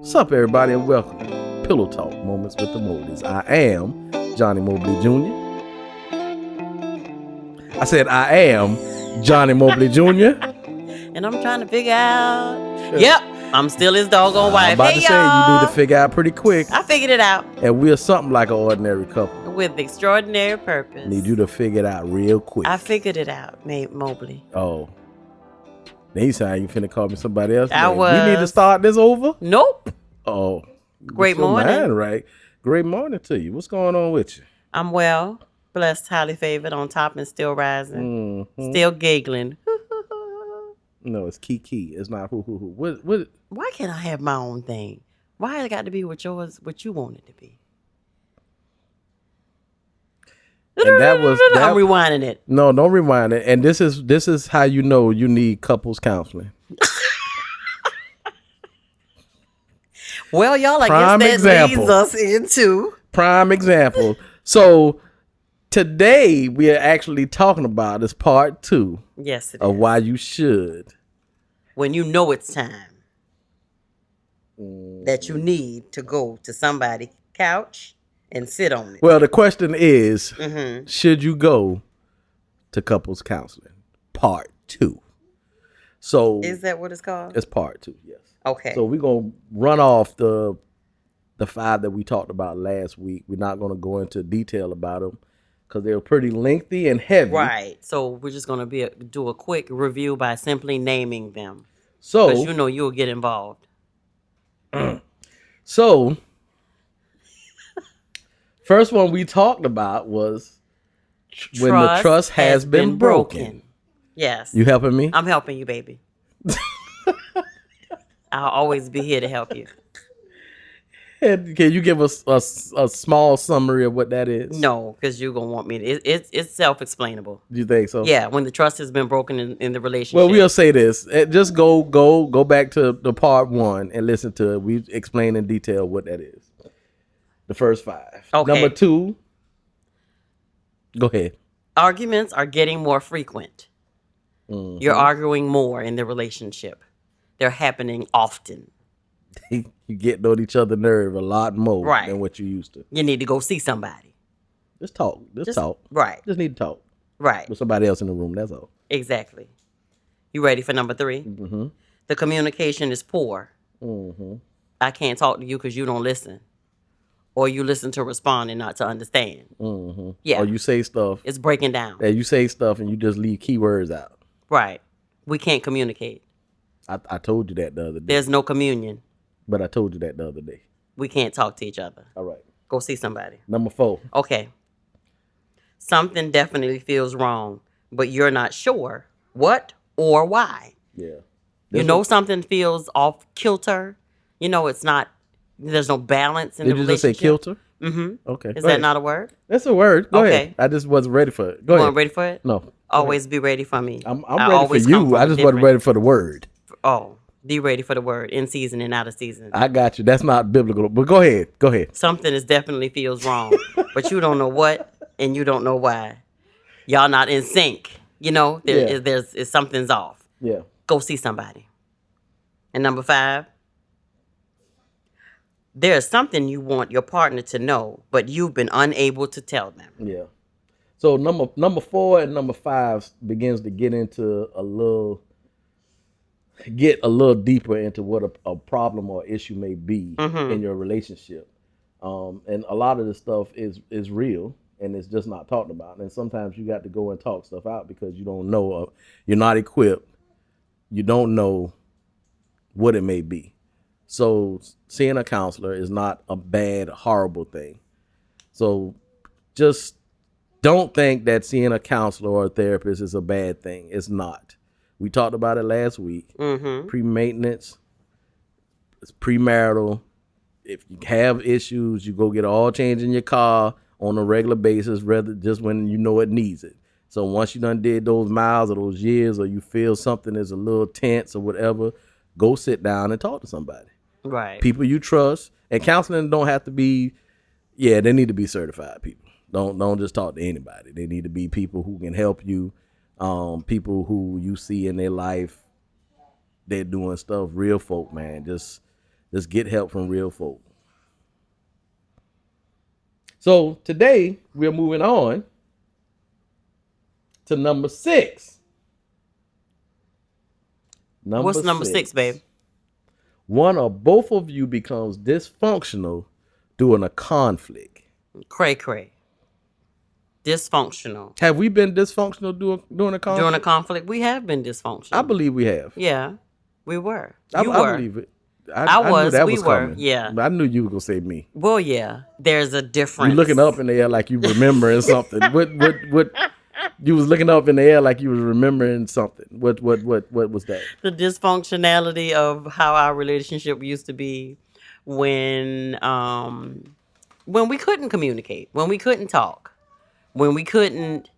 What's up, everybody, and welcome to Pillow Talk Moments with the Mobleys. I am Johnny Mobley Jr. I said I am Johnny Mobley Jr. And I'm trying to figure out. Yep, I'm still his doggone wife. I'm about to say you need to figure out pretty quick. I figured it out. And we're something like an ordinary couple. With extraordinary purpose. Need you to figure it out real quick. I figured it out, Nate Mobley. Oh. Then you sound you finna call me somebody else. I was. We need to start this over? Nope. Oh. Great morning. Mind, right. Great morning to you. What's going on with you? I'm well, blessed, highly favored, on top and still rising. Mm-hmm. Still giggling. No, it's Kiki. It's not hoo hoo hoo. What? Why can't I have my own thing? Why it got to be what you want it to be? And that was I'm rewinding it. No, don't rewind it. And this is how you know you need couples counseling. Well, y'all, I guess that leads us into prime example. So today we are actually talking about is part 2. Yes, it of is. Why you should. When you know it's time that you need to go to somebody's couch and sit on it. Well, the question is, Mm-hmm. should you go to couples counseling? Part 2. So Is that what it's called? it's part 2, yes. Okay. So we're going to run off the 5 that we talked about last week. We're not going to go into detail about them because they're pretty lengthy and heavy. Right. So we're just going to do a quick review by simply naming them. So, because you know you'll get involved. So, first one we talked about was when the trust has been broken. Yes. You helping me? I'm helping you, baby. I'll always be here to help you. And can you give us a small summary of what that is? No, because you're going to want me to. It's self-explainable. Do you think so? Yeah, when the trust has been broken in the relationship. Well, we'll say this. Just go back to the part 1 and listen to it. We explain in detail what that is. The first 5. Okay. Number 2. Go ahead. Arguments are getting more frequent. Mm-hmm. You're arguing more in the relationship. They're happening often. You get on each other's nerve a lot more Right. than what you used to. You need to go see somebody. Just talk. Just talk. Right. Just need to talk Right. with somebody else in the room. That's all. Exactly. You ready for number 3? Mm-hmm. The communication is poor. Mm-hmm. I can't talk to you because you don't listen. Or you listen to respond and not to understand. Mm-hmm. Yeah. Or you say stuff. It's breaking down. Yeah, you say stuff and you just leave keywords out. Right. We can't communicate. I told you that the other day. There's no communion. But I told you that the other day. We can't talk to each other. All right. Go see somebody. Number 4. Okay. Something definitely feels wrong, but you're not sure what or why. Yeah. You know something feels off kilter. You know it's not. There's no balance in the Did you just say relationship. kilter? Mm-hmm. Okay. Is that not a word? That's a word. Go Okay. ahead. I just wasn't ready for it. Go You ahead. weren't ready for it? No. Always be ready for me. I'm I ready always for come you. from I a just wasn't different- ready for the word. Oh, be ready for the word. In season and out of season. I got you. That's not biblical. But go ahead. Go ahead. Something is definitely feels wrong, but you don't know what and you don't know why. Y'all not in sync. You know, something's off. Yeah. Go see somebody. And number 5, there's something you want your partner to know, but you've been unable to tell them. Yeah. So number 4 and number 5 begins to get into a little deeper into what a problem or issue may be in your relationship. And a lot of this stuff is real and it's just not talked about. And sometimes you got to go and talk stuff out because you don't know, you're not equipped. You don't know what it may be. So seeing a counselor is not a bad, horrible thing. So just don't think that seeing a counselor or a therapist is a bad thing. It's not. We talked about it last week. Mm-hmm. Pre-maintenance, it's premarital. If you have issues, you go get an oil change in your car on a regular basis, rather just when you know it needs it. So once you done did those miles or those years, or you feel something is a little tense or whatever, go sit down and talk to somebody. Right. People you trust. And counseling don't have to be, they need to be certified people. Don't just talk to anybody. They need to be people who can help you, people who you see in their life, they're doing stuff, real folk, man. Just Just get help from real folk. So today we're moving on to number 6. What's number 6, babe? One or both of you becomes dysfunctional during a conflict. Cray. Dysfunctional. Have we been dysfunctional during a conflict? During a conflict, we have been dysfunctional. I believe we have. Yeah, we were. I believe it. I was. Knew that we was were. Coming. Yeah. I knew you were gonna say me. Well, yeah. There's a difference. You looking up in the air like you remembering something. What? You was looking up in the air like you was remembering something. What was that? The dysfunctionality of how our relationship used to be when we couldn't communicate, when we couldn't talk, when we couldn't,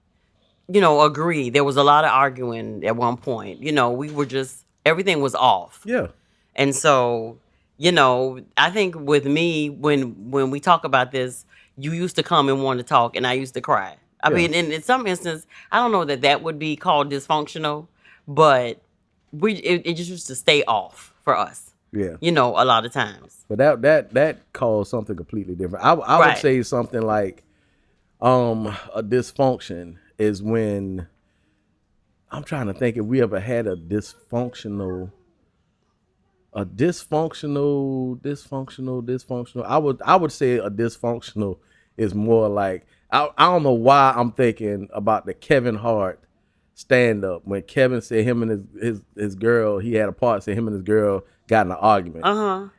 agree. There was a lot of arguing at one point. We were just, everything was off. Yeah. And so, I think with me, when we talk about this, you used to come and want to talk, and I used to cry. I mean, in some instance, I don't know that would be called dysfunctional, but it just used to stay off for us. Yeah. A lot of times. But that caused something completely different. I would say something like a dysfunction is when, I'm trying to think if we ever had a dysfunctional. I would say a dysfunctional is more like, I don't know why I'm thinking about the Kevin Hart stand up when Kevin said him and his girl, he had a part, said him and his girl got in an argument.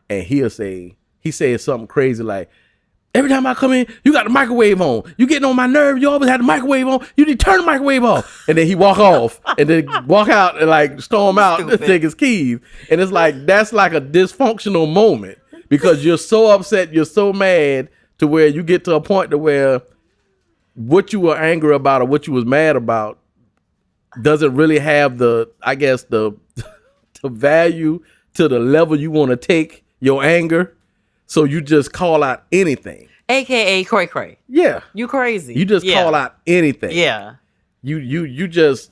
And he said something crazy like, every time I come in, you got the microwave on. You getting on my nerve. You always had the microwave on. You need to turn the microwave off. And then he walk off and then walk out and like storm out and take his keys. And it's like, that's like a dysfunctional moment because you're so upset, you're so mad to where you get to a point to where what you were angry about or what you was mad about doesn't really have the value to the level you want to take your anger. So you just call out anything. AKA cray. Yeah. You crazy. You just call out anything. Yeah. You just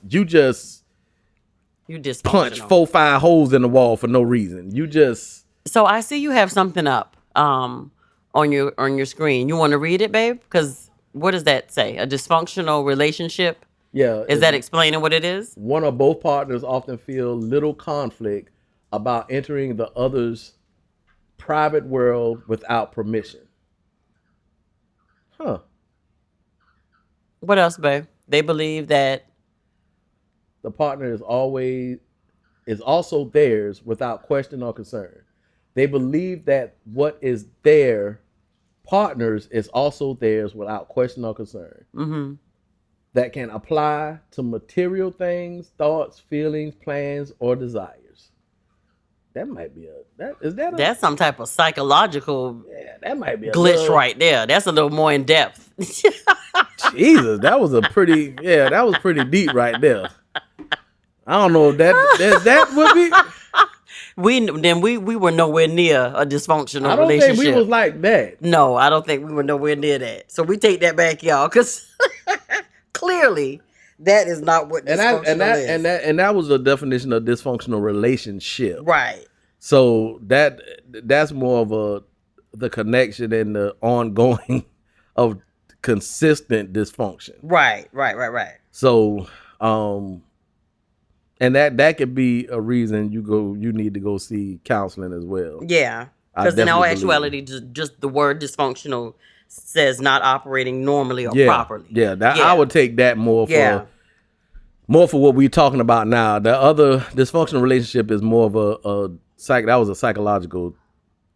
punch 4-5 holes in the wall for no reason. You just. So I see you have something up on your screen. You want to read it, babe? Because what does that say? A dysfunctional relationship? Yeah. Is that explaining what it is? One or both partners often feel little conflict about entering the other's private world without permission. Huh. What else, babe? They believe that the partner is also theirs without question or concern. They believe that what is their partners is also theirs without question or concern. Mm-hmm. That can apply to material things, thoughts, feelings, plans, or desires. That might be that's some type of psychological that might be a glitch right there. That's a little more in depth. Jesus, that was pretty deep right there. I don't know if that would be. We were nowhere near a dysfunctional relationship. I don't think we was like that. No, I don't think we were nowhere near that. So we take that back, y'all, because clearly that is not what dysfunctional is. And that was a definition of dysfunctional relationship. Right. So that's more of the connection and the ongoing of consistent dysfunction. Right. So and that could be a reason you need to go see counseling as well. Yeah. Because in all actuality, just the word dysfunctional says not operating normally or properly. Yeah, I would take that more for what we're talking about now. The other dysfunctional relationship is more of that was a psychological.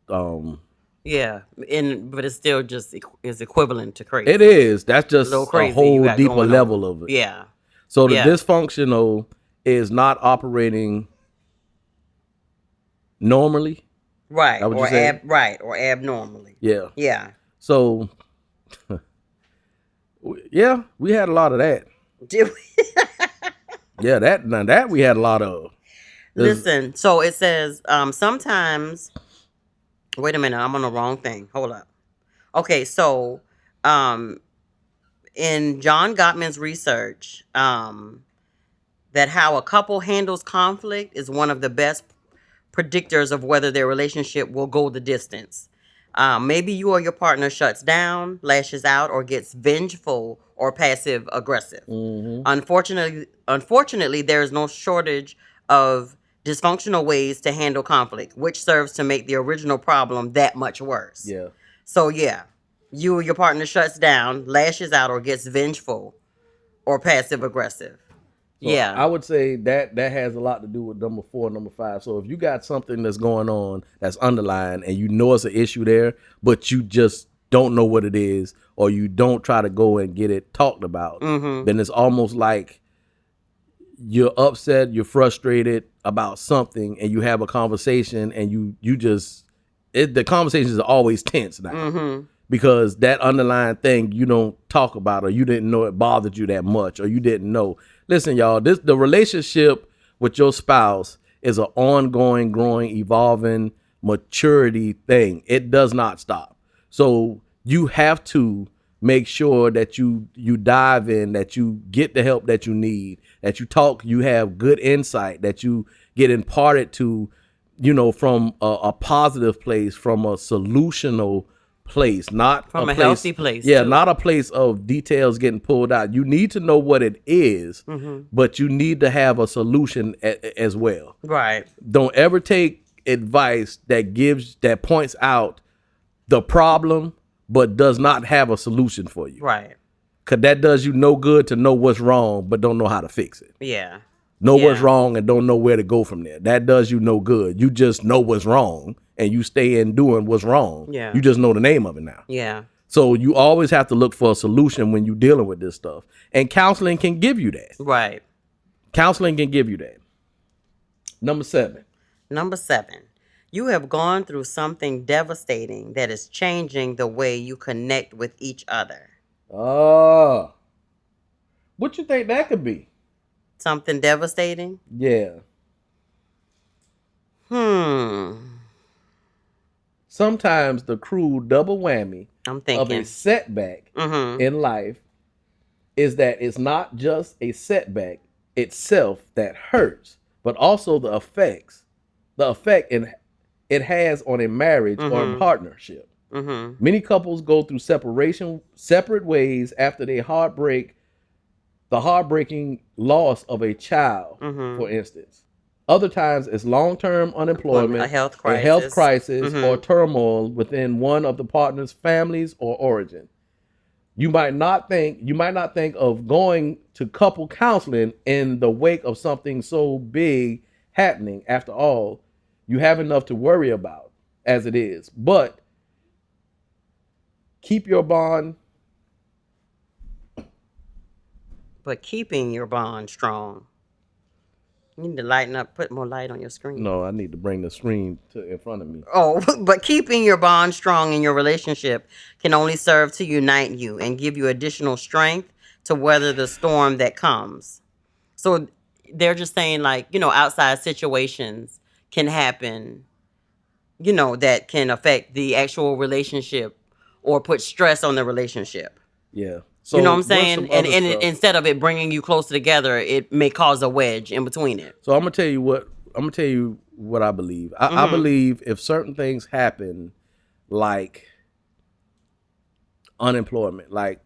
But it's still just is equivalent to crazy. It is. That's just a whole deeper level of it. Yeah. So the dysfunctional is not operating normally. Right. Or abnormally. Yeah. Yeah. So yeah, we had a lot of that. Did we? Yeah, that we had a lot of. Listen, so it says sometimes. Wait a minute, I'm on the wrong thing. Hold up. Okay, so in John Gottman's research, that how a couple handles conflict is one of the best predictors of whether their relationship will go the distance. Maybe you or your partner shuts down, lashes out, or gets vengeful or passive aggressive. Unfortunately, there is no shortage of dysfunctional ways to handle conflict, which serves to make the original problem that much worse. Yeah. So yeah, you or your partner shuts down, lashes out, or gets vengeful or passive aggressive. So Yeah. I would say that has a lot to do with number 4 and number 5. So if you got something that's going on that's underlying and you know it's an issue there, but you just don't know what it is, or you don't try to go and get it talked about, then it's almost like you're upset, you're frustrated about something, and you have a conversation, and you just the conversations are always tense now. Because that underlying thing you don't talk about, or you didn't know it bothered you that much, or you didn't know. Listen, y'all, the relationship with your spouse is an ongoing, growing, evolving maturity thing. It does not stop. So you have to make sure that you dive in, that you get the help that you need, that you talk, you have good insight, that you get imparted to, from a positive place, from a solutional place, not From a place, healthy place. Yeah, too. not a place of details getting pulled out. You need to know what it is, but you need to have a solution as well. Right. Don't ever take advice that points out the problem but does not have a solution for you. Right. Because that does you no good to know what's wrong but don't know how to fix it. Yeah. Know Yeah. what's wrong and don't know where to go from there. That does you no good. You just know what's wrong and you stay in doing what's wrong. Yeah. You just know the name of it now. Yeah. So you always have to look for a solution when you're dealing with this stuff. And counseling can give you that. Right. Counseling can give you that. Number 7. Number 7. You have gone through something devastating that is changing the way you connect with each other. What you think that could be? Something devastating? Yeah. Sometimes the cruel double whammy I'm of thinking. a setback in life is that it's not just a setback itself that hurts, but also the effect it has on a marriage or a partnership. Many couples go through separation separate ways after the heartbreaking loss of a child, for instance. Other times it's long-term unemployment, A health crisis, or turmoil within one of the partner's families or origin. You might not think of going to couple counseling in the wake of something so big happening. After all, you have enough to worry about as it is. But keeping your bond strong. You need to lighten up, put more light on your screen. No, I need to bring the screen in front of me. Oh, but keeping your bond strong in your relationship can only serve to unite you and give you additional strength to weather the storm that comes. So they're just saying, like, outside situations can happen, that can affect the actual relationship or put stress on the relationship. Yeah. So You know what I'm what's saying? some And, other stuff? instead of it bringing you closer together, it may cause a wedge in between it. So I'm gonna tell you what I believe. I believe if certain things happen, like unemployment, like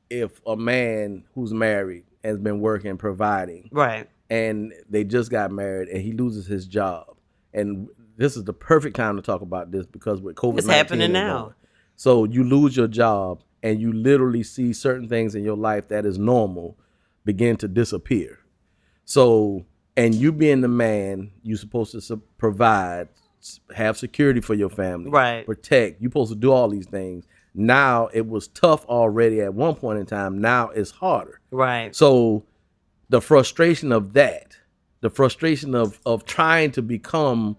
if a man who's married has been working, providing, Right. and they just got married and he loses his job, and this is the perfect time to talk about this because with COVID-19 It's happening is now. going. So you lose your job and you literally see certain things in your life that is normal begin to disappear. So, and you being the man, you're supposed to provide, have security for your family, Right. protect. You're supposed to do all these things. Now it was tough already at one point in time. Now it's harder. Right. So the frustration of that, the frustration of trying to become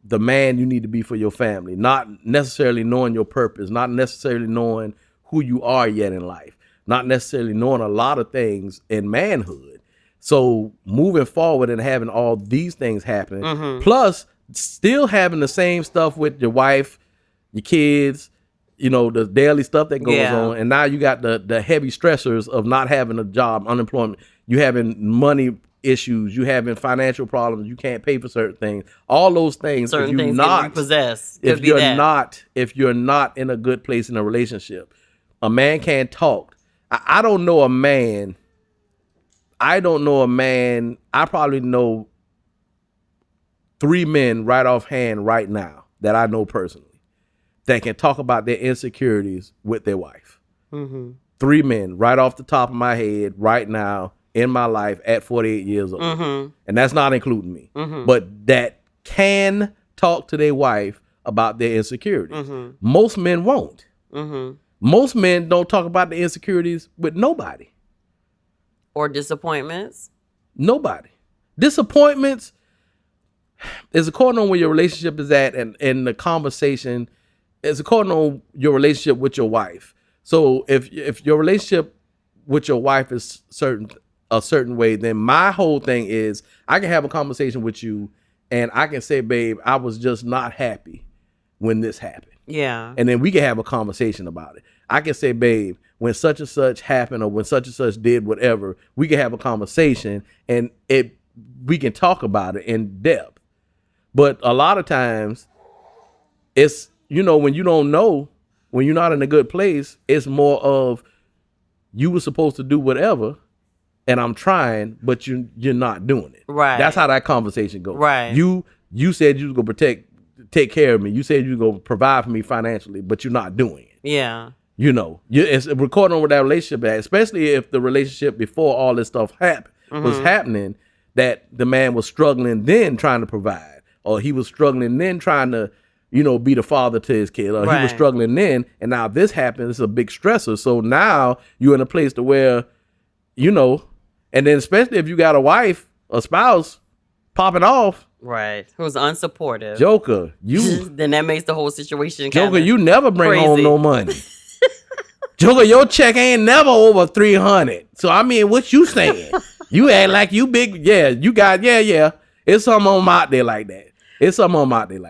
the man you need to be for your family, not necessarily knowing your purpose, not necessarily knowing who you are yet in life, not necessarily knowing a lot of things in manhood. So moving forward and having all these things happening, plus still having the same stuff with your wife, your kids, the daily stuff that goes on. And now you got the heavy stressors of not having a job, unemployment. You having money issues, you having financial problems, you can't pay for certain things. All those things, Certain things get repossessed. Could be that. If you're not in a good place in a relationship, a man can't talk. I don't know a man. I probably know 3 men right offhand right now that I know personally that can talk about their insecurities with their wife. Mm-hmm. 3 men right off the top of my head right now in my life at 48 years old. Mm-hmm. And that's not including me. Mm-hmm. But that can talk to their wife about their insecurities. Mm-hmm. Most men won't. Mm-hmm. Most men don't talk about the insecurities with nobody. Or disappointments. Nobody. Disappointments is according on where your relationship is at, and the conversation is according on your relationship with your wife. So if your relationship with your wife is a certain way, then my whole thing is I can have a conversation with you and I can say, babe, I was just not happy when this happened. Yeah. And then we can have a conversation about it. I can say, babe, when such and such happened or when such and such did whatever, we can have a conversation and we can talk about it in depth. But a lot of times it's, when you don't know, when you're not in a good place, it's more of you were supposed to do whatever and I'm trying, but you're not doing it. Right. That's how that conversation goes. Right. You said you was going to take care of me. You said you were going to provide for me financially, but you're not doing it. Yeah. It's recording on where that relationship at, especially if the relationship before all this stuff was happening, that the man was struggling then trying to provide, or he was struggling then trying to, be the father to his kid, or he was struggling then, and now this happens, it's a big stressor. So now you're in a place to where, and then especially if you got a wife, a spouse popping off. Right. Who's unsupportive. Joker, then that makes the whole situation Joker, you never bring crazy. home no money. Joker, your check ain't never over 300. So I mean, what you saying? You act like you big, you got, It's something on out there like that.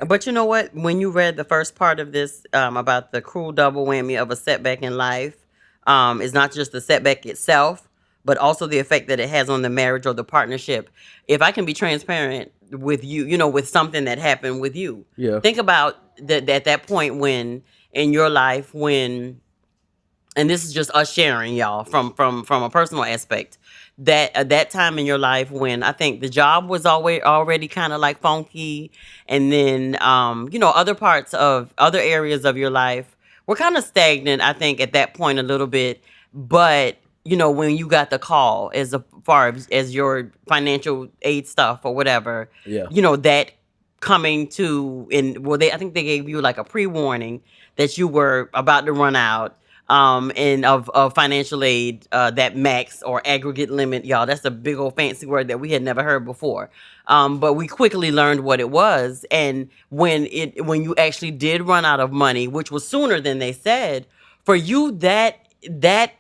But you know what? When you read the first part of this about the cruel double whammy of a setback in life, it's not just the setback itself, but also the effect that it has on the marriage or the partnership. If I can be transparent with you, with something that happened with you. Yeah. Think about that point when in your life and this is just us sharing, y'all, from a personal aspect. That at that time in your life when I think the job was already kind of like funky, and then other areas of your life were kind of stagnant, I think, at that point a little bit. But when you got the call as far as your financial aid stuff or whatever, that coming to I think they gave you like a pre-warning that you were about to run out. And of financial aid, that max or aggregate limit, y'all, that's a big old fancy word that we had never heard before. But we quickly learned what it was. And when you actually did run out of money, which was sooner than they said, for you, that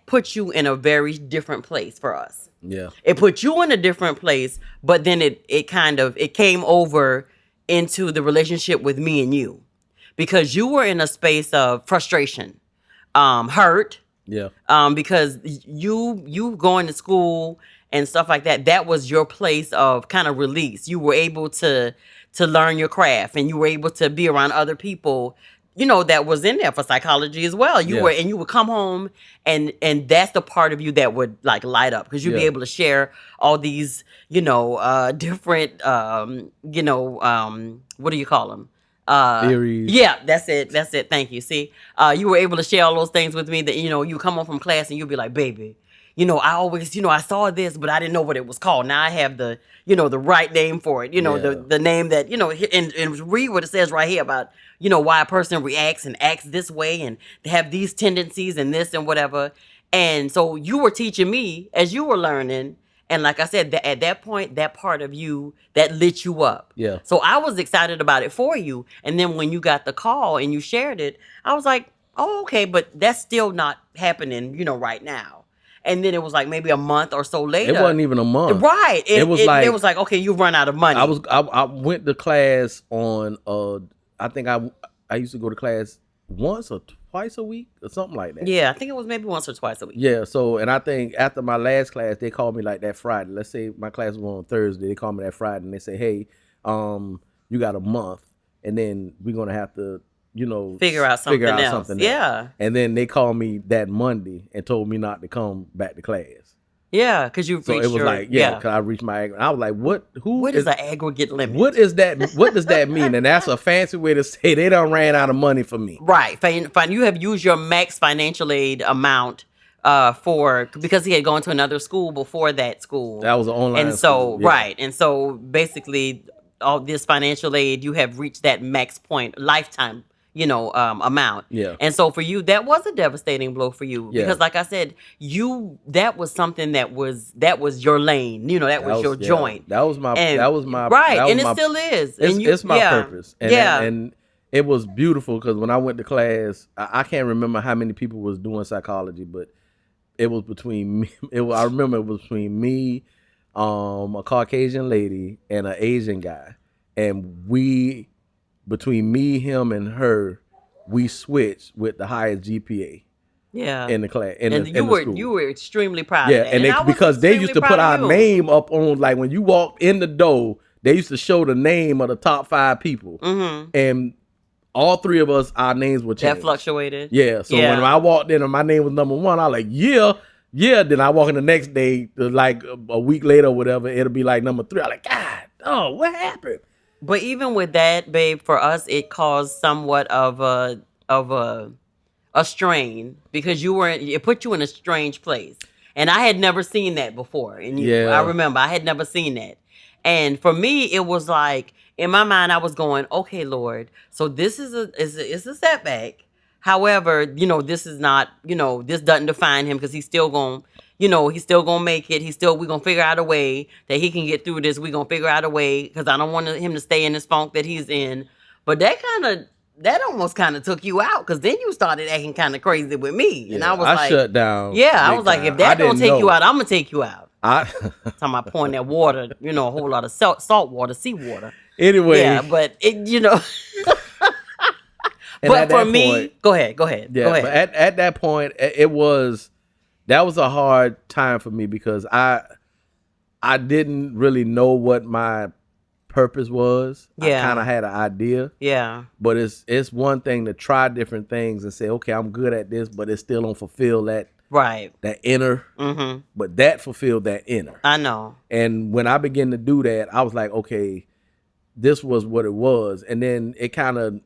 put you in a very different place for us. Yeah. It put you in a different place, but then it came over into the relationship with me and you, because you were in a space of frustration. Hurt. Yeah. Because you going to school and stuff like that was your place of kind of release. You were able to learn your craft, and you were able to be around other people, that was in there for psychology as well. You would come home and that's the part of you that would like light up, because you'd be able to share all these, different, what do you call them? Theories. Yeah, that's it. Thank you. See, you were able to share all those things with me that, you come home from class and you'll be like, baby, I always, I saw this, but I didn't know what it was called. Now I have the, the right name for it, the name that, and read what it says right here about, why a person reacts and acts this way and they have these tendencies and this and whatever. And so you were teaching me as you were learning. And like I said, at that point, that part of you that lit you up. Yeah. So I was excited about it for you. And then when you got the call and you shared it, I was like, oh, okay, but that's still not happening, right now. And then it was like maybe a month or so later. It wasn't even a month. Right. It was like, okay, you've run out of money. I went to class on, I think I used to go to class once or twice a week or something like that. Yeah, I think it was maybe once or twice a week. Yeah, so and I think after my last class, they called me like that Friday. Let's say my class was on Thursday, they called me that Friday and they say, "Hey, you got a month, and then we're gonna have to, Figure out something else. Yeah. And then they called me that Monday and told me not to come back to class. Yeah, because you So reached it was like, because I reached my. I was like, what? What is the aggregate limit? What is that? What does that mean? And that's a fancy way to say they done ran out of money for me. Right. Fine. You have used your max financial aid amount because he had gone to another school before that school. That was an online and so school, yeah. right. And so basically all this financial aid, you have reached that max point, lifetime, amount. Yeah. And so for you, that was a devastating blow for you. Yeah. Because like I said, that was something that was your lane. That was your joint. That was my right. That was And it still is. It's my purpose. And, yeah. And it was beautiful because when I went to class, I can't remember how many people was doing psychology, but it was between me. I remember it was between me, a Caucasian lady, and an Asian guy, and between me, him, and her, we switched with the highest GPA. Yeah. In the class, and you were extremely proud. Yeah, of that. and because they used to put our name up on, like when you walked in the door, they used to show the name of the top 5 people, and all 3 of us, our names were changed. That fluctuated. Yeah, so when I walked in and my name was number 1, I was like, yeah. Then I walk in the next day, like a week later or whatever, it'll be like number 3. I'm like, God, what happened? But even with that, babe, for us, it caused somewhat of a strain because it put you in a strange place. And I had never seen that before. And I remember I had never seen that. And for me, it was like, in my mind, I was going, okay, Lord, so this is a setback. However, this is not, this doesn't define him because he's still going, he's still going to make it. We're going to figure out a way that he can get through this. We're going to figure out a way because I don't want him to stay in this funk that he's in. But that almost kind of took you out because then you started acting kind of crazy with me. Yeah, and I was like, shut down. Yeah, I was like, if that don't take you out, I'm going to take you out. Talking about pouring that water, a whole lot of salt water, seawater. Anyway. Yeah, but but for me, go ahead. Yeah, but at that point, that was a hard time for me because I didn't really know what my purpose was. Yeah. I kind of had an idea. Yeah. But it's one thing to try different things and say, okay, I'm good at this, but it still don't fulfill that. Right. That inner. Mm-hmm. But that fulfilled that inner. I know. And when I began to do that, I was like, okay, this was what it was. And then it kind of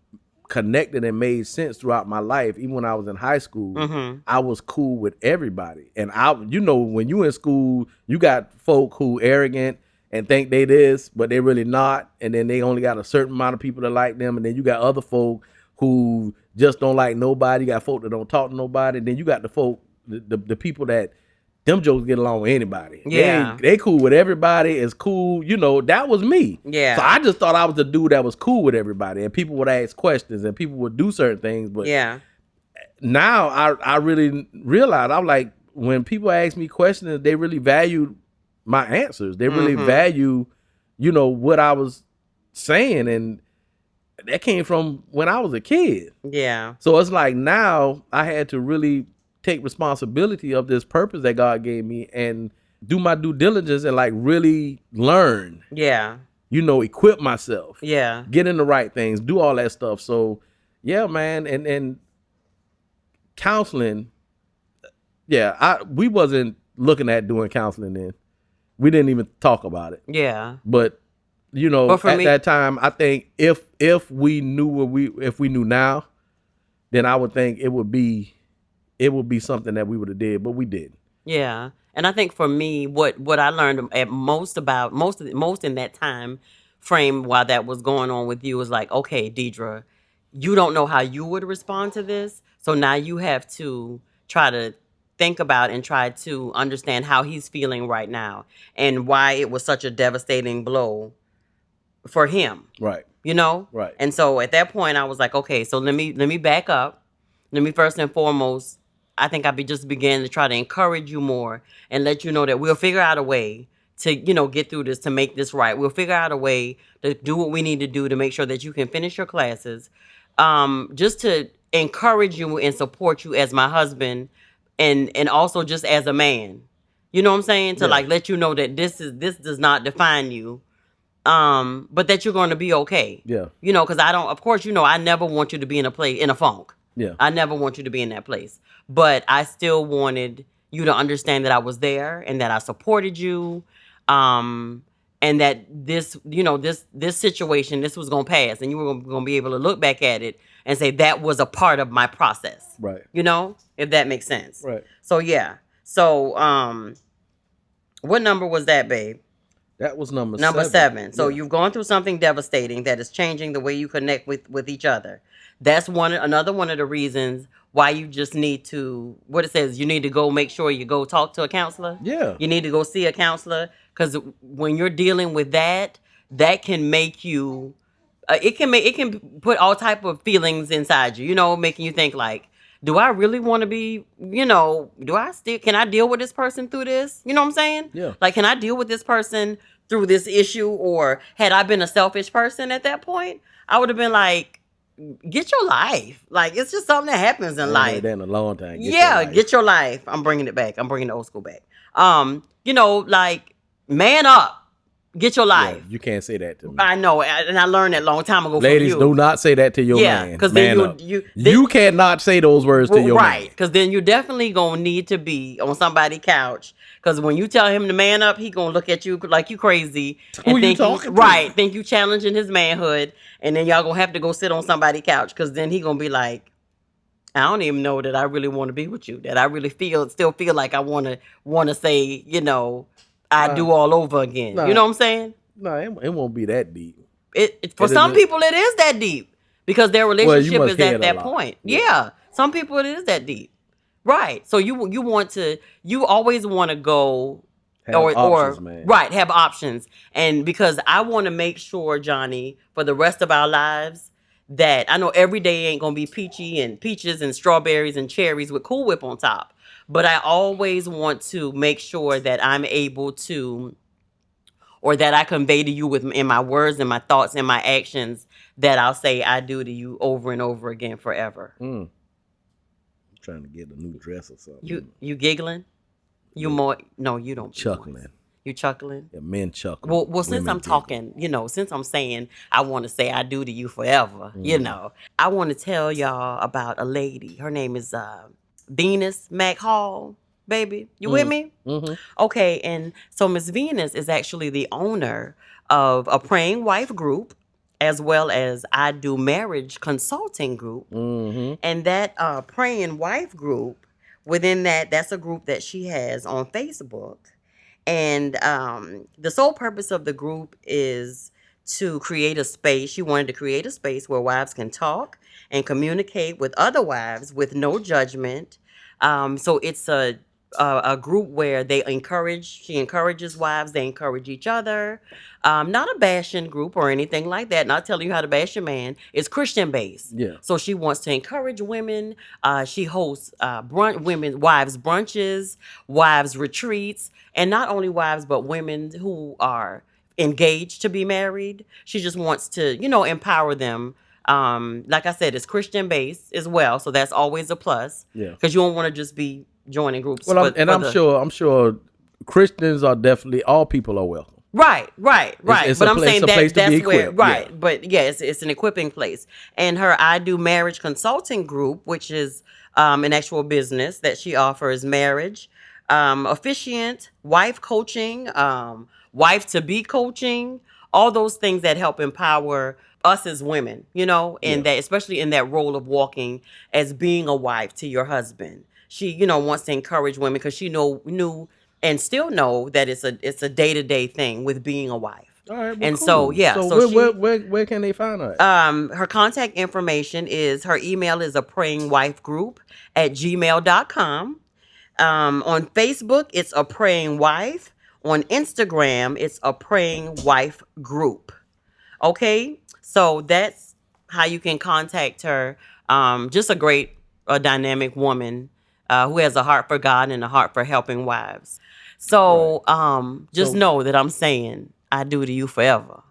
connected and made sense throughout my life. Even when I was in high school, I was cool with everybody. And when you in school, you got folk who arrogant and think they this, but they really not. And then they only got a certain amount of people that like them. And then you got other folk who just don't like nobody. You got folk that don't talk to nobody. And then you got the folk, the people that them jokes get along with anybody. Yeah. They cool with everybody. It's cool. That was me. Yeah. So I just thought I was the dude that was cool with everybody. And people would ask questions and people would do certain things. But now I really realize, I'm like, when people ask me questions, they really value my answers. They really value, what I was saying. And that came from when I was a kid. Yeah. So it's like now I had to really take responsibility of this purpose that God gave me and do my due diligence and like really learn. Yeah. Equip myself. Yeah. Get in the right things, do all that stuff. So yeah, man. And counseling, we wasn't looking at doing counseling then. We didn't even talk about it. Yeah. But that time, I think if we knew now, then I would think it would be something that we would have did, but we didn't. Yeah. And I think for me, what I learned at most in that time frame while that was going on with you was like, okay, Deirdra, you don't know how you would respond to this. So now you have to try to think about and try to understand how he's feeling right now and why it was such a devastating blow for him. Right. Right. And so at that point I was like, okay, so let me back up. Let me first and foremost, I think I just began to try to encourage you more and let you know that we'll figure out a way to, get through this, to make this right. We'll figure out a way to do what we need to do to make sure that you can finish your classes. Just to encourage you and support you as my husband, and also just as a man. You know what I'm saying? To Yeah. like let you know that this does not define you, but that you're going to be okay. Yeah. You know, because I don't. Of course, you know, I never want you to be in a funk. Yeah. I never want you to be in that place. But I still wanted you to understand that I was there and that I supported you. And that this, you know, this situation, this was gonna pass, and you were gonna be able to look back at it and say that was a part of my process. Right. You know, if that makes sense. Right. So yeah. So what number was that, babe? That was number seven. So Yeah. you've gone through something devastating that is changing the way you connect with each other. That's another one of the reasons why you just need to, what it says, you need to go make sure you go talk to a counselor. Yeah. You need to go see a counselor, because when you're dealing with that, that can make you it can put all type of feelings inside you, you know, making you think like, do I really want to be, you know, can I deal with this person through this? You know what I'm saying? Yeah. Like, can I deal with this person through this issue? Or had I been a selfish person at that point, I would have been like, get your life. Like, it's just something that happens in life. That in a long time. Get your life. I'm bringing it back. I'm bringing the old school back. You know, like, man up. Get your life. Yeah, you can't say that to me. I know, and I learned that a long time ago. Ladies, from you. do not say that to your man. Because then you cannot say those words to your man. Right, because then you're definitely gonna need to be on somebody's couch. Because when you tell him to man up, he gonna look at you like you crazy and think you challenging his manhood, and then y'all gonna have to go sit on somebody's couch. Because then he gonna be like, I don't even know that I really want to be with you. That I really still feel like I want to say, you know, I do all over again. You know what I'm saying? No, it won't be that deep. For some people, it is that deep because their relationship is at that point. Yeah, some people it is that deep, right? So you always want to go have options, and because I want to make sure, Johnny, for the rest of our lives, that I know every day ain't gonna be peaches and strawberries and cherries with Cool Whip on top. But I always want to make sure that I'm able to, or that I convey to you in my words and my thoughts and my actions, that I'll say I do to you over and over again forever. I'm trying to get a new dress or something. You giggling? No, you don't. Chuckling. You chuckling? Yeah, men chuckle. Well, since I'm talking, you know, since I'm saying I want to say I do to you forever, you know, I want to tell y'all about a lady. Her name is Venus Mac Hall, baby. You with me? Mm-hmm. Okay, and so Miss Venus is actually the owner of a Praying Wife group, as well as I Do Marriage Consulting Group. Mm-hmm. And that Praying Wife group, within that's a group that she has on Facebook. And the sole purpose of the group is to create a space. She wanted to create a space where wives can talk and communicate with other wives with no judgment. So it's a group where she encourages wives, they encourage each other. Not a bashing group or anything like that, not telling you how to bash your man. It's Christian based. Yeah. So she wants to encourage women. She hosts wives brunches, wives retreats, and not only wives, but women who are engaged to be married. She just wants to, you know, empower them. Like I said, it's Christian based as well, so that's always a plus. Yeah. Because you don't want to just be joining groups. Well, I'm sure Christians are definitely, all people are welcome. Right. But I'm saying that's where, right. Yeah. But yeah, it's an equipping place. And her I Do Marriage Consulting Group, which is an actual business that she offers marriage, officiant, wife coaching, wife to be coaching, all those things that help empower us as women, you know, and that, especially in that role of walking as being a wife to your husband. She, you know, wants to encourage women because she knew and still know that it's a day-to-day thing with being a wife. All right, and cool. So where can they find her? Her contact information is, her email is aprayingwifegroup@gmail.com. On Facebook, it's A Praying Wife. On Instagram, it's A Praying Wife Group. Okay, so that's how you can contact her. Just a great, dynamic woman who has a heart for God and a heart for helping wives. So just know that I'm saying I do to you forever.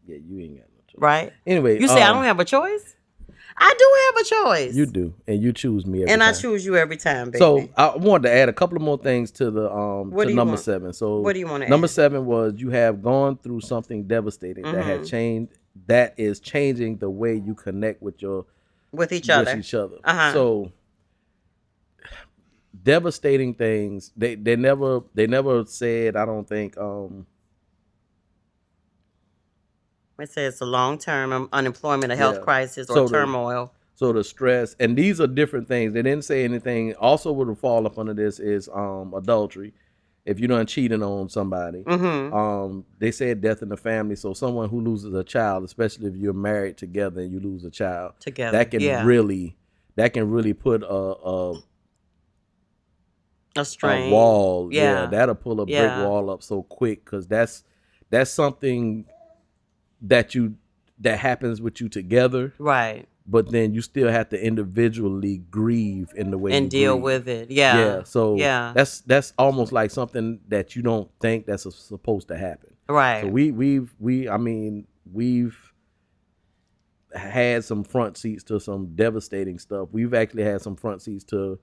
Yeah, you ain't got no choice. Right? Anyway, you say I don't have a choice? I do have a You choice. do, and you choose me every And I time. choose you every time, So baby. I wanted to add a couple of more things to the What to do you number want? 7. What So do you want to number add? 7 was you have gone through something devastating that had Mm-hmm. changed, that is changing the way you connect With each with other. each other. Uh-huh. So devastating things, they never said, I don't think, It says a long-term unemployment, a health yeah. crisis, or So the turmoil. so the stress, and these are different things. They didn't say anything. Also, would fall up under this is adultery. If you're done cheating on somebody, Mm-hmm. they said death in the family. So someone who loses a child, especially if you're married together and you lose a child, Together. that can Yeah. really put A a strain. wall. Yeah, Yeah. that'll pull a brick Yeah. wall up so quick, because that's something that you that happens with you together, Right. but then you still have to individually grieve in the way And you deal grieve. with it. Yeah, Yeah. so Yeah. that's almost like something that you don't think that's supposed to happen. So Right. we've had some front seats to some devastating stuff. We've actually had some front seats to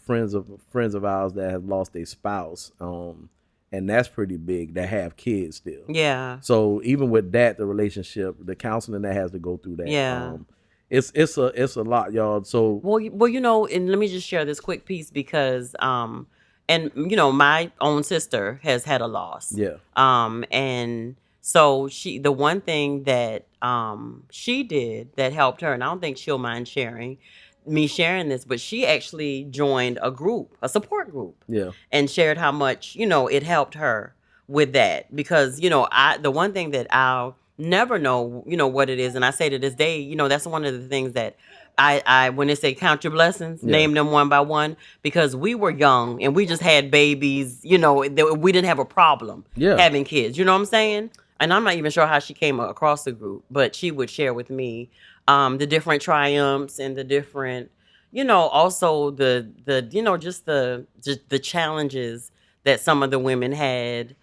friends of ours that have lost their spouse, and that's pretty big. That have kids still. Yeah. So even with that, the relationship, the counseling that has to go through that, Yeah. it's a lot, y'all. So Well, and let me just share this quick piece because, and my own sister has had a loss, yeah, and so the one thing that she did that helped her, and I don't think she'll mind me sharing this, but she actually joined a support group, yeah, and shared how much it helped her with that because the one thing that I'll never know what it is, and I say to this day, that's one of the things that I when they say count your blessings, yeah, name them one by one, because we were young and we just had babies, we didn't have a problem yeah, having kids. You know what I'm saying? And I'm not even sure how she came across the group, but she would share with me the different triumphs and the different, also just the challenges that some of the women had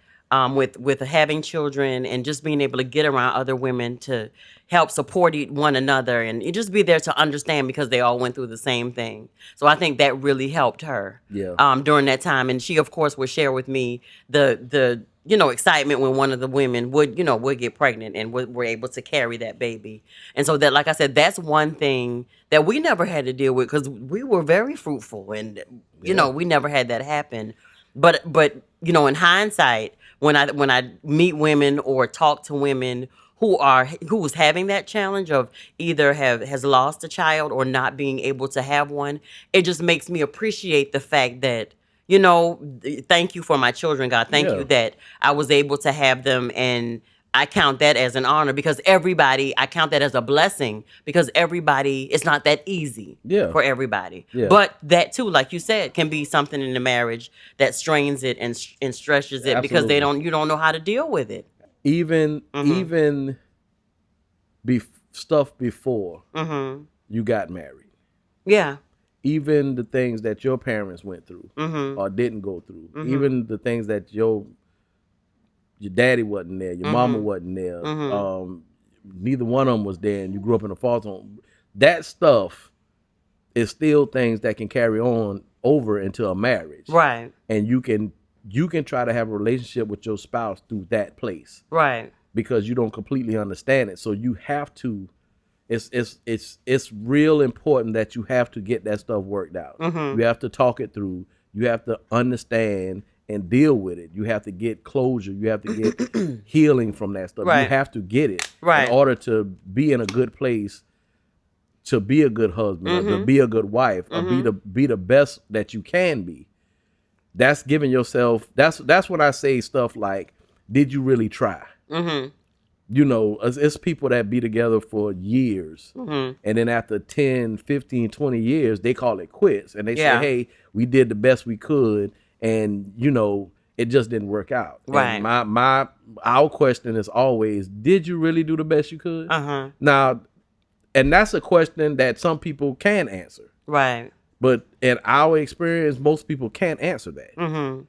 with having children and just being able to get around other women to help support one another and you just be there to understand because they all went through the same thing. So I think that really helped her yeah, during that time. And she, of course, would share with me the excitement when one of the women would get pregnant and were able to carry that baby. And so that, like I said, that's one thing that we never had to deal with because we were very fruitful and yeah, we never had that happen. But in hindsight, when I meet women or talk to women who's having that challenge of either has lost a child or not being able to have one, it just makes me appreciate the fact that thank you for my children, God. Thank you yeah, that I was able to have them, and I count that as an honor because I count that as a blessing because it's not that easy yeah, for everybody. yeah. But that too, like you said, can be something in the marriage that strains it and stretches it because Absolutely. you don't know how to deal with it. Even Mhm. even stuff before Mhm. you got married, Yeah. even the things that your parents went through Mhm. or didn't go through, Mhm. even the things that your daddy wasn't there, your mama Mhm. wasn't there, Mhm. neither one of them was there, and you grew up in a foster home. That stuff is still things that can carry on over into a marriage, Right. and you can try to have a relationship with your spouse through that place Right. because you don't completely understand it. So you have to. It's real important that you have to get that stuff worked out. You Mhm. have to talk it through. You have to understand and deal with it. You have to get closure. You have to get healing from that stuff. You Right. have to get it in Right. order to be in a good place, to be a good husband or to Mhm. be a good wife or be Mhm. the best that you can be. That's giving yourself. That's when I say stuff like, "Did you really try?" Mhm. It's people that be together for years, Mhm. and then after 10, 15, 20 years they call it quits and they say, Yeah. hey, we did the best we could, and it just didn't work out. And Right. our question is always, did you really do the best you could? Uh-huh. Now, and that's a question that some people can answer, Right. but in our experience most people can't answer that. Mhm.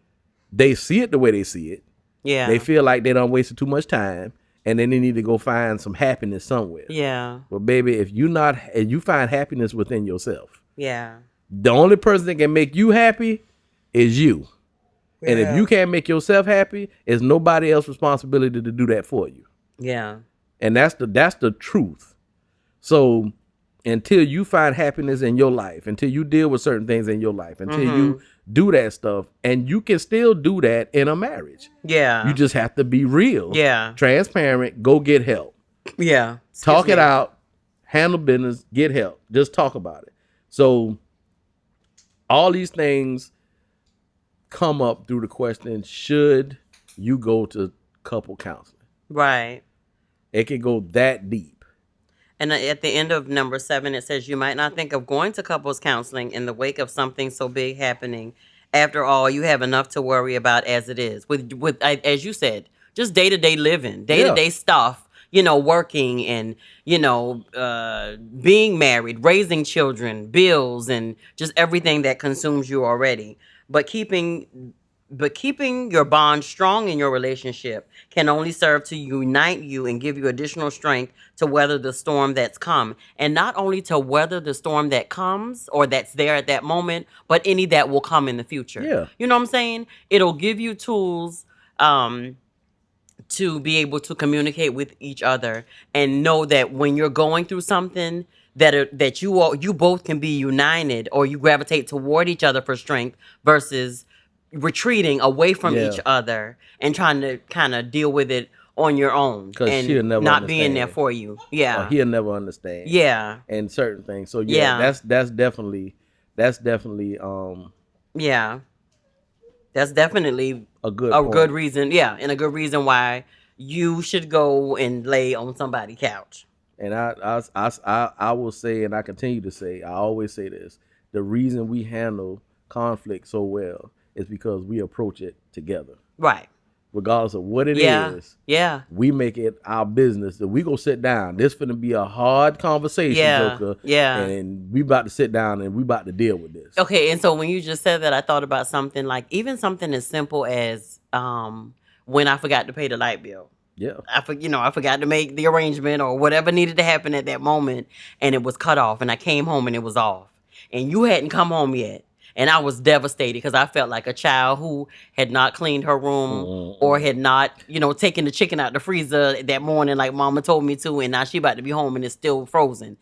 They see it the way they see it. They Yeah. feel like they done wasted too much time, and then they need to go find some happiness somewhere. Yeah. But baby, if you find happiness within yourself, Yeah. the only person that can make you happy is you. And if you can't make yourself happy, it's nobody else's responsibility to do that for you. Yeah. And that's the truth. So until you find happiness in your life, until you deal with certain things in your life, until you do that stuff, and you can still do that in a marriage. Yeah. You just have to be real, Yeah. transparent, go get help. Yeah. Talk it out, handle business, get help. Just talk about it. So all these things come up through the question, should you go to couple counseling? Right. It can go that deep. And at the end of number 7, it says you might not think of going to couples counseling in the wake of something so big happening. After all, you have enough to worry about as it is. With as you said, just day-to-day living, day-to-day stuff, working and, being married, raising children, bills, and just everything that consumes you already. But keeping your bond strong in your relationship can only serve to unite you and give you additional strength to weather the storm that's come. And not only to weather the storm that comes or that's there at that moment, but any that will come in the future. Yeah. You know what I'm saying? It'll give you tools to be able to communicate with each other and know that when you're going through something that you both can be united, or you gravitate toward each other for strength versus retreating away from each other and trying to kind of deal with it on your own and not being there for you. Yeah. Or he'll never understand. Yeah. And certain things. So that's definitely yeah. That's definitely a good reason. Yeah, and a good reason why you should go and lay on somebody's couch. And I will say, and I continue to say, I always say this: the reason we handle conflict so well is because we approach it together. Right. Regardless of what it is. Yeah. We make it our business that we go sit down. This finna be a hard conversation, Joker. Yeah. And we about to sit down and we about to deal with this. Okay, and so when you just said that, I thought about something like even something as simple as when I forgot to pay the light bill. Yeah. I forgot to make the arrangement or whatever needed to happen at that moment, and it was cut off, and I came home and it was off. And you hadn't come home yet. And I was devastated because I felt like a child who had not cleaned her room or had not, taken the chicken out the freezer that morning like mama told me to, and now she about to be home and it's still frozen.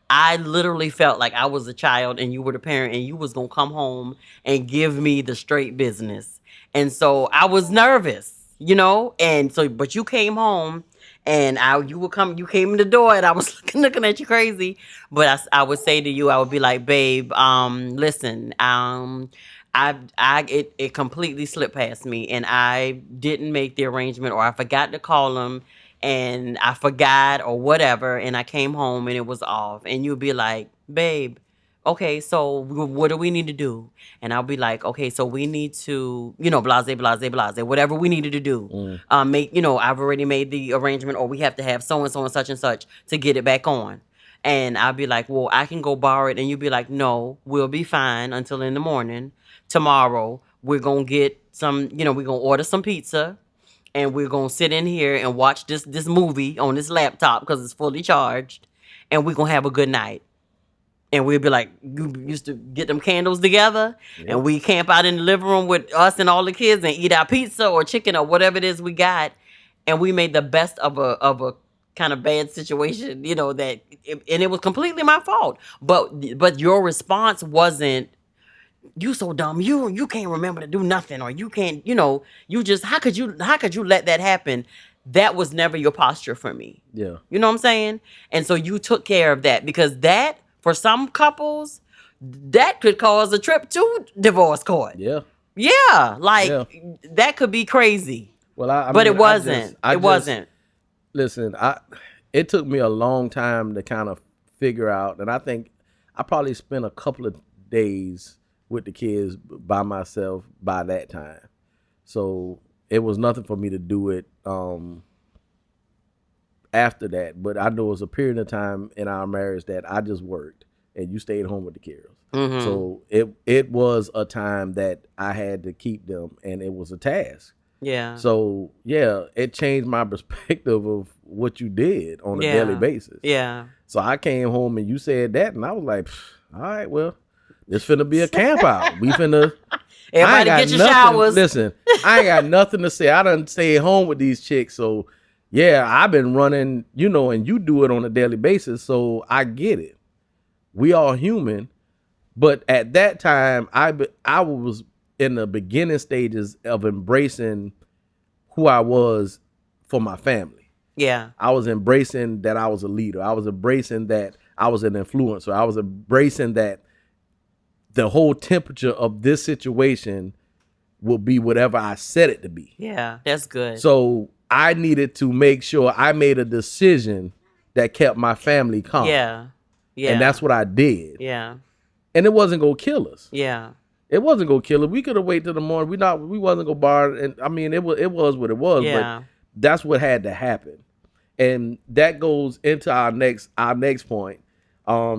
I literally felt like I was a child and you were the parent and you was going to come home and give me the straight business. And so I was nervous, and so, but you came home and you came in the door and I was looking at you crazy. But I would say to you, I would be like, babe, listen, it completely slipped past me and I didn't make the arrangement, or I forgot to call him and I forgot or whatever. And I came home and it was off. And you'd be like, babe, okay, so what do we need to do? And I'll be like, okay, so we need to, blase, blase, blase, whatever we needed to do. I've already made the arrangement, or we have to have so-and-so and such to get it back on. And I'll be like, well, I can go borrow it. And you'll be like, no, we'll be fine until in the morning. Tomorrow, we're going to get some, we're going to order some pizza. And we're going to sit in here and watch this movie on this laptop because it's fully charged. And we're going to have a good night. And we'd be like, you used to get them candles together, and we camp out in the living room with us and all the kids and eat our pizza or chicken or whatever it is we got. And we made the best of a kind of bad situation, and it was completely my fault. But your response wasn't, you so dumb, you can't remember to do nothing, or you can't, you just, how could you let that happen? That was never your posture for me. Yeah. You know what I'm saying? And so you took care of that, because that, for some couples, that could cause a trip to divorce court. Yeah. Yeah. That could be crazy. Well, but it wasn't. It wasn't. Listen, it took me a long time to kind of figure out, and I think I probably spent a couple of days with the kids by myself by that time. So it was nothing for me to do it after that. But I know it was a period of time in our marriage that I just worked and you stayed home with the kids. So it was a time that I had to keep them, and it was a task. Yeah. So yeah, it changed my perspective of what you did on a daily Yeah. basis. Yeah. So I came home and you said that, and I was like, all right, well, this finna be a camp out. We finna. I ain't Everybody got get your nothing. showers. Listen, I ain't got nothing to say. I done stay home with these chicks, so yeah, I've been running, and you do it on a daily basis, so I get it. We all human, but at that time, I was in the beginning stages of embracing who I was for my family. Yeah. I was embracing that I was a leader. I was embracing that I was an influencer. I was embracing that the whole temperature of this situation will be whatever I set it to be. Yeah. That's good. So I needed to make sure I made a decision that kept my family calm. Yeah. Yeah. And that's what I did. Yeah. And it wasn't gonna kill us. Yeah. It wasn't gonna kill us. We could have waited till the morning. We wasn't gonna bar. And I mean, it was what it was. Yeah. But that's what had to happen. And that goes into our next point.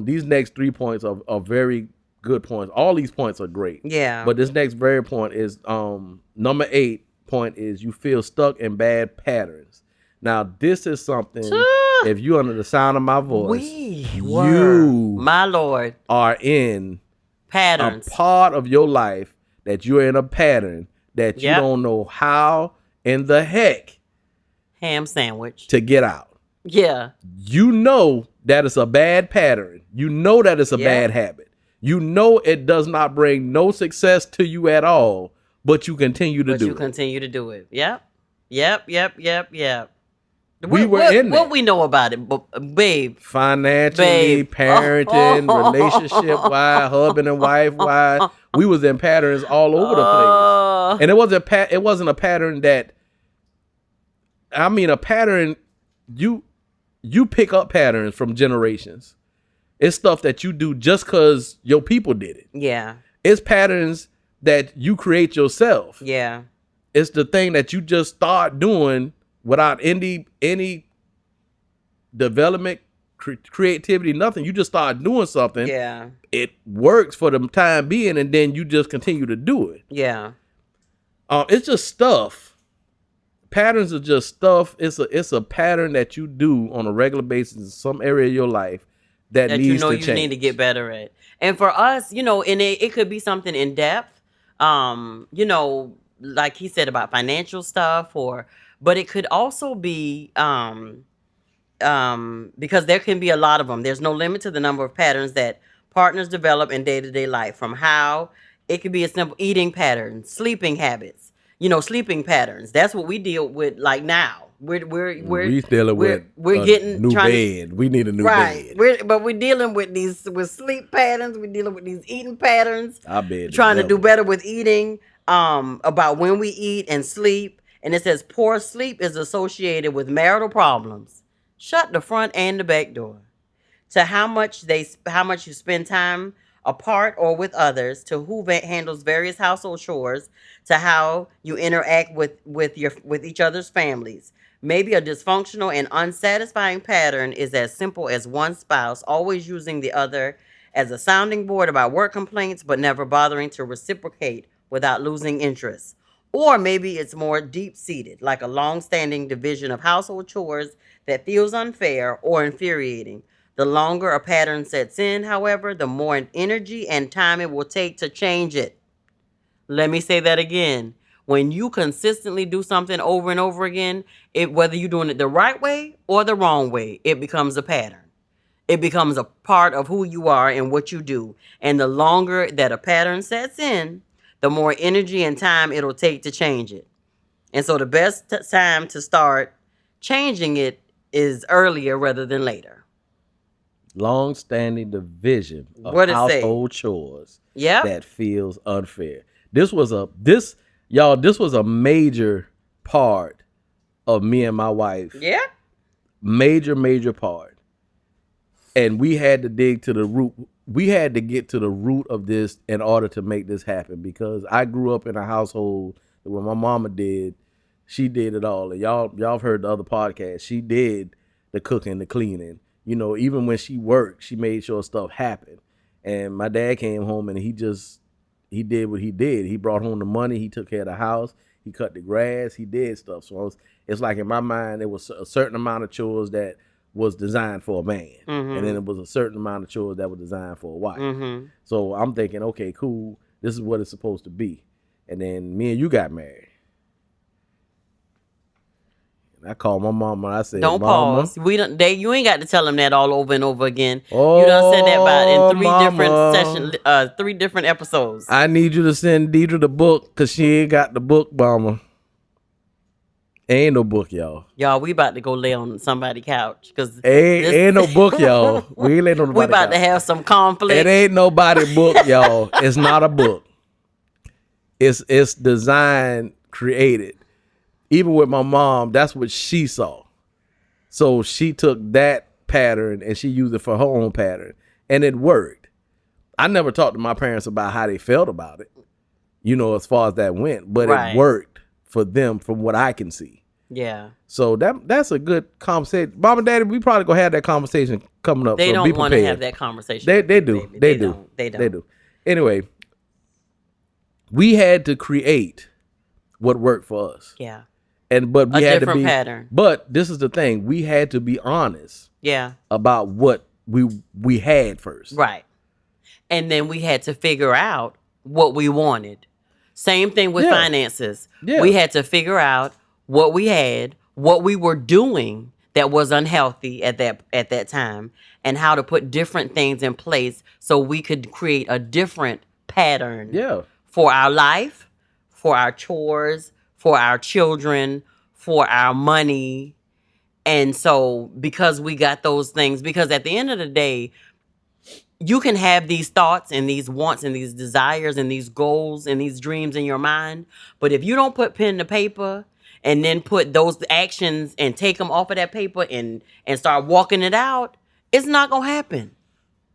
These next 3 points are very good points. All these points are great. Yeah. But this next very point is number 8 point is you feel stuck in bad patterns. Now this is something, if you under the sound of my voice, you my Lord are in patterns. A part of your life that you're in a pattern that you Yep. don't know how in the heck Ham sandwich. to get out. Yeah. You know that it's a bad pattern. You know that it's a Yep. bad habit. You know it does not bring no success to you at all, but you continue to do it. You continue to do it. Yep. Yep. We were in there. What we know about it, babe. Financially, Babe. parenting, relationship-wise, husband and wife-wise. We was in patterns all over the place. And it wasn't a pattern that, I mean, a pattern, you pick up patterns from generations. It's stuff that you do just because your people did it. Yeah. It's patterns that you create yourself. Yeah. It's the thing that you just start doing without any development, creativity, nothing. You just start doing something. Yeah. It works for the time being, and then you just continue to do it. Yeah. It's just stuff. Patterns are just stuff. It's a pattern that you do on a regular basis in some area of your life that needs to change. You need to get better at. And for us, and it could be something in depth. Like he said about financial stuff, but it could also be because there can be a lot of them. There's no limit to the number of patterns that partners develop in day-to-day life. From how it could be a simple eating pattern, sleeping habits, sleeping patterns. That's what we deal with. Like now, we're dealing with getting new bed. We need a new bed. We're dealing with sleep patterns. We're dealing with these eating patterns. I bet trying to do better with eating. About when we eat and sleep. And it says poor sleep is associated with marital problems. Shut the front and the back door. To how much you spend time apart or with others, to who handles various household chores, to how you interact with each other's families. Maybe a dysfunctional and unsatisfying pattern is as simple as one spouse always using the other as a sounding board about work complaints, but never bothering to reciprocate without losing interest. Or maybe it's more deep-seated, like a long-standing division of household chores that feels unfair or infuriating. The longer a pattern sets in, however, the more energy and time it will take to change it. Let me say that again. When you consistently do something over and over again, whether you're doing it the right way or the wrong way, it becomes a pattern. It becomes a part of who you are and what you do. And the longer that a pattern sets in, the more energy and time it'll take to change it. And so the best time to start changing it is earlier rather than later. Long-standing division of household chores that feels unfair. This was a major part of me and my wife. Yeah. Major part. And we had to dig to the root. We had to get to the root of this in order to make this happen, because I grew up in a household where my mama she did it all. And y'all have heard the other podcast. She did the cooking, the cleaning. Even when she worked, she made sure stuff happened. And my dad came home and he did what he did. He brought home the money. He took care of the house. he cut the grass, he did stuff. So it's like in my mind, it was a certain amount of chores that was designed for a man, and then it was a certain amount of chores that were designed for a wife. So I'm thinking, okay, cool, this is what it's supposed to be. And then me and you got married. I called my mama and I said, Don't Mama, pause. You ain't got to tell them that all over and over again. Oh, you done said that about in three Mama, different sessions, 3 different episodes. I need you to send Deirdra the book because she ain't got the book, Mama. Ain't no book, y'all. Y'all, we about to go lay on somebody's couch because Ain't no book, y'all. We ain't laying on nobody's we about couch. to have some conflict. It ain't nobody book, y'all. It's not a book. It's designed, created. Even with my mom, that's what she saw. So she took that pattern and she used it for her own pattern. And it worked. I never talked to my parents about how they felt about it, as far as that went. But Right. it worked for them from what I can see. Yeah. So that's a good conversation. Mom and Daddy, we probably gonna have that conversation coming up. They so don't want to have that conversation. They with you, do. baby. They do. They don't. They do. Anyway, we had to create what worked for us. Yeah. But we had to different be pattern. But this is the thing. We had to be honest Yeah. about what we had first. Right. And then we had to figure out what we wanted. Same thing with Yeah. finances. Yeah. We had to figure out what we had, what we were doing that was unhealthy at that time, and how to put different things in place so we could create a different pattern Yeah. for our life, for our chores, for our children, for our money. And so because we got those things, because at the end of the day, you can have these thoughts and these wants and these desires and these goals and these dreams in your mind. But if you don't put pen to paper and then put those actions and take them off of that paper and start walking it out, it's not going to happen.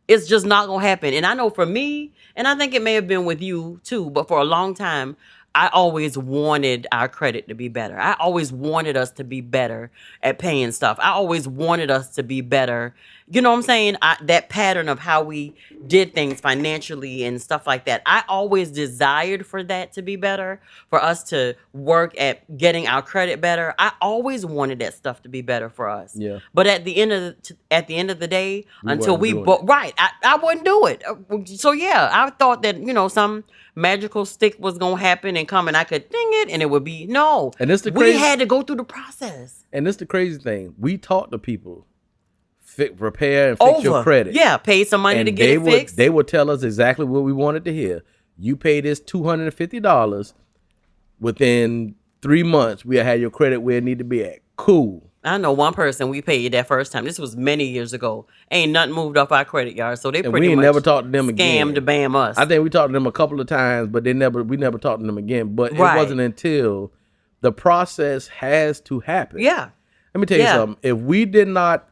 It's just not going to happen. And I know for me, and I think it may have been with you too, but for a long time, I always wanted our credit to be better. I always wanted us to be better at paying stuff. I always wanted us to be better. You know what I'm saying? That pattern of how we did things financially and stuff like that. I always desired for that to be better, for us to work at getting our credit better. I always wanted that stuff to be better for us. Yeah. But at the end of the day, until wasn't we doing it. I wouldn't do it. So yeah, I thought that some magical stick was gonna happen and come and I could ding it and it would be no. And it's the we crazy- had to go through the process. And this the crazy thing. We talk to people, repair and fix your credit. Yeah, pay some money And to get it fixed. They would tell us exactly what we wanted to hear. You pay this $250 within 3 months. We'll have your credit where it need to be at. Cool. I know one person we paid that first time. This was many years ago. Ain't nothing moved off our credit, y'all. So they And pretty we ain't much never talked to them again. scammed to bam us. I think we talked to them a couple of times, but we never talked to them again. But Right. it wasn't until the process has to happen. Yeah. Let me tell you Yeah. something. If we did not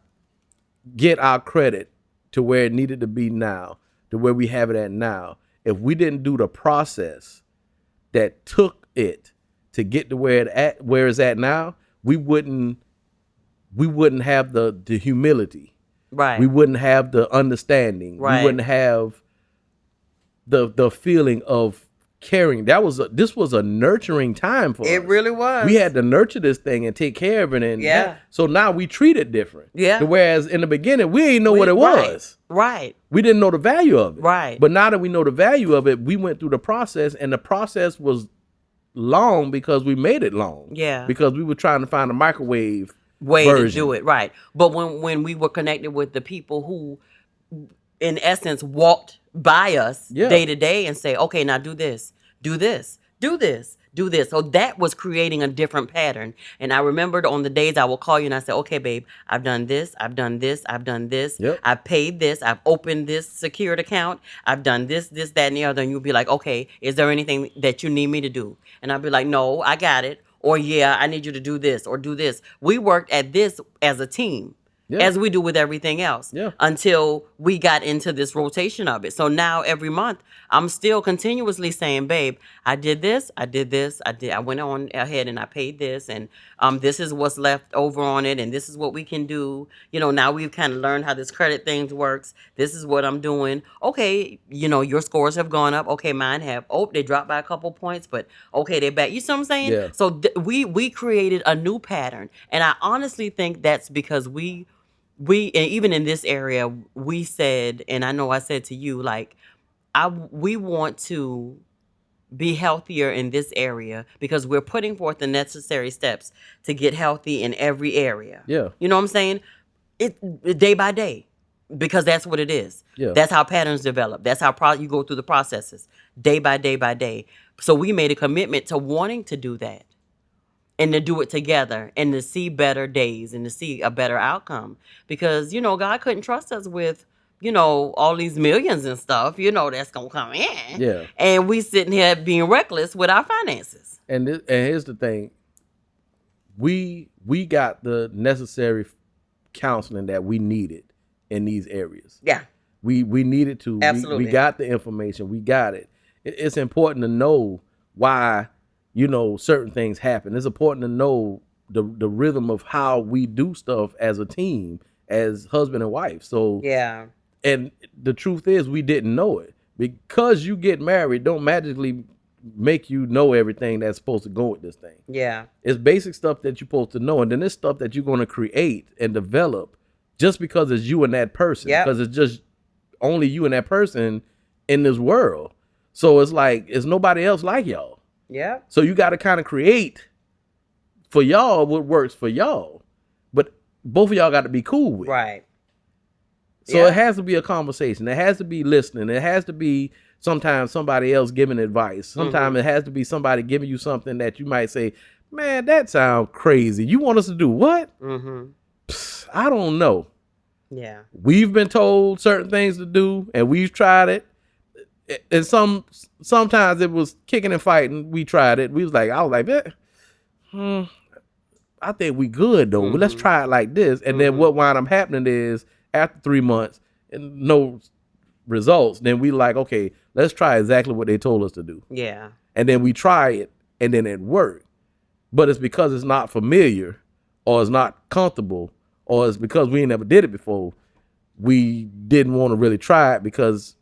get our credit to where it needed to be now, to where we have it at now, if we didn't do the process that took it to get to where it's at now, we wouldn't have the humility. Right. We wouldn't have the understanding. Right. We wouldn't have the feeling of caring. This was a nurturing time for us. It really was. We had to nurture this thing and take care of it. And Yeah. so now we treat it different. Yeah. Whereas in the beginning, we didn't know what it was. Right. We didn't know the value of it. Right. But now that we know the value of it, we went through the process, and the process was long because we made it long. Yeah. Because we were trying to find a microwave way version. to do it, right? But when we were connected with the people who, in essence, walked by us Yeah. day to day and say, okay, now do this, do this, do this, do this. So that was creating a different pattern. And I remembered on the days I will call you and I say, okay, babe, I've done this, I've done this, I've done this, Yep. I've paid this, I've opened this secured account, I've done this, this, that, and the other. And you'll be like, okay, is there anything that you need me to do? And I'll be like, no, I got it. Or yeah, I need you to do this or do this. We worked at this as a team. Yeah. as we do with everything else, Yeah. until we got into this rotation of it. So now every month I'm still continuously saying, babe, I did this, I went on ahead and I paid this, and this is what's left over on it, and this is what we can do. Now we've kind of learned how this credit thing works. This is what I'm doing. Okay, your scores have gone up. Okay, mine have. Oh, they dropped by a couple points, but okay, they're back. You see what I'm saying? Yeah. So we created a new pattern, and I honestly think that's because and even in this area, we said, and I know I said to you, like, we want to be healthier in this area because we're putting forth the necessary steps to get healthy in every area. Yeah. You know what I'm saying? It day by day, because that's what it is. Yeah. That's how patterns develop. That's how you go through the processes day by day by day. So we made a commitment to wanting to do that, and to do it together, and to see better days, and to see a better outcome, because God couldn't trust us with all these millions and stuff that's gonna come in, Yeah. and we sitting here being reckless with our finances. And here's the thing. We got the necessary counseling that we needed in these areas. Yeah, We needed to. absolutely. We got the information. We got it. It's important to know why certain things happen. It's important to know the rhythm of how we do stuff as a team, as husband and wife. So Yeah, and the truth is, we didn't know it. Because you get married don't magically make you know everything that's supposed to go with this thing. yeah, It's basic stuff that you're supposed to know, and then it's stuff that you're going to create and develop just because it's you and that person. Yep. Because it's just only you and that person in this world. So it's like it's nobody else like y'all. yeah, So you got to kind of create for y'all what works for y'all, but both of y'all got to be cool with. right. So Yeah. it has to be a conversation. It has to be listening. It has to be sometimes somebody else giving advice. Sometimes it has to be somebody giving you something that you might say, man, that sounds crazy. You want us to do what? Mm-hmm. Psst, I don't know. Yeah, We've been told certain things to do and we've tried it. And sometimes it was kicking and fighting. We tried it. I was like, I think we good though. But let's try it like this. And then what wound up happening is after 3 months and no results, then we like, okay, let's try exactly what they told us to do. yeah, And then we try it and then it worked. But it's because it's not familiar or it's not comfortable or it's because we never did it before. We didn't want to really try it because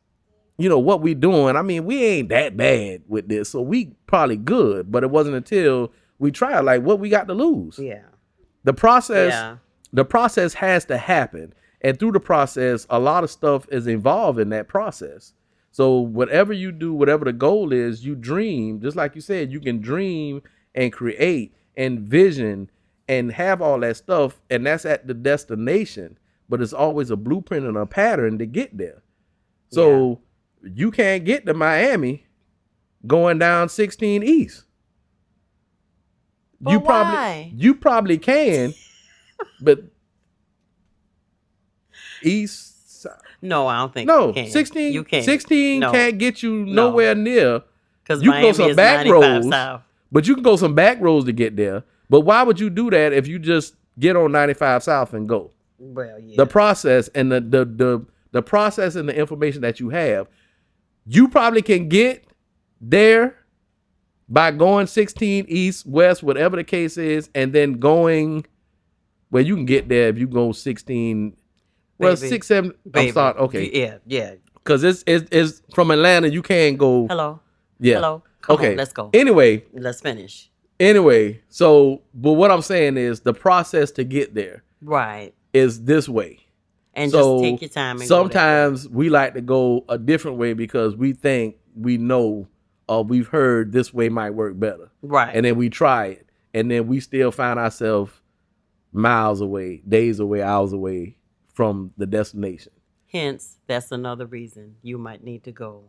what we doing, I mean, we ain't that bad with this. So we probably good, but it wasn't until we tried like what we got to lose. yeah, The process yeah, the process has to happen. And through the process, a lot of stuff is involved in that process. So whatever you do, whatever the goal is, you dream, just like you said, you can dream and create and vision and have all that stuff. And that's at the destination, but it's always a blueprint and a pattern to get there. So you can't get to Miami going down 16 East. But why? You probably can, but East. No, I don't think No, you can. 16. You can't. 16 No. can't get you nowhere near. Because You can go Miami some is back 95 roads. South. But you can go some back roads to get there. But why would you do that if you just get on 95 South and go? Well, yeah. The process and the process and the information that you have, you probably can get there by going 16 east, west, whatever the case is, and then going where you can get there if you go 16. Well, Baby. 6, 7. I'm Baby. sorry. Okay, Yeah, yeah. because it's from Atlanta. You can't go. Hello. Yeah. Hello. Come Okay. on, let's go. Anyway, Let's finish. so but what I'm saying is the process to get there Right. is this way. And So just take your time. And go that way. sometimes we like to go a different way because we think we know or we've heard this way might work better. Right. And then we try it. And then we still find ourselves miles away, days away, hours away from the destination. Hence, that's another reason you might need to go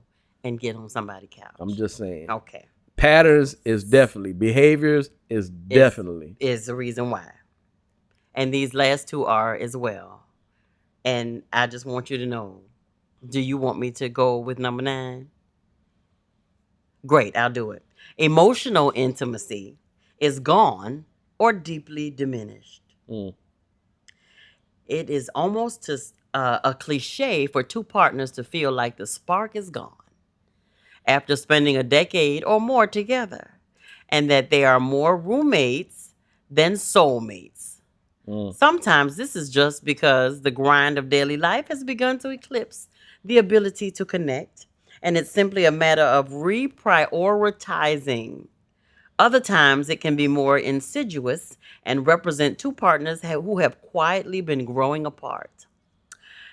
and get on somebody's couch. I'm just saying. Okay. Patterns is definitely. Behaviors is definitely. Is the reason why. And these last two are as well. And I just want you to know, do you want me to go with number 9? Great, I'll do it. Emotional intimacy is gone or deeply diminished. Mm. it is almost a cliche for two partners to feel like the spark is gone after spending a decade or more together, and that they are more roommates than soulmates. Mm. Sometimes this is just because the grind of daily life has begun to eclipse the ability to connect, and it's simply a matter of reprioritizing. Other times it can be more insidious and represent two partners who have quietly been growing apart,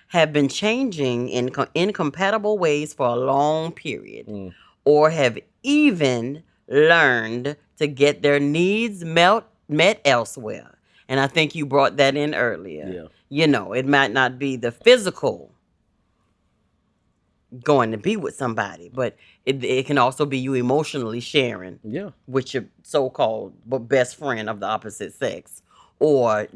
have been changing in incompatible ways for a long period, Mm. or have even learned to get their needs met elsewhere. And I think you brought that in earlier. Yeah. You know, it might not be the physical going to be with somebody, but it can also be you emotionally sharing Yeah. with your so-called best friend of the opposite sex, or Or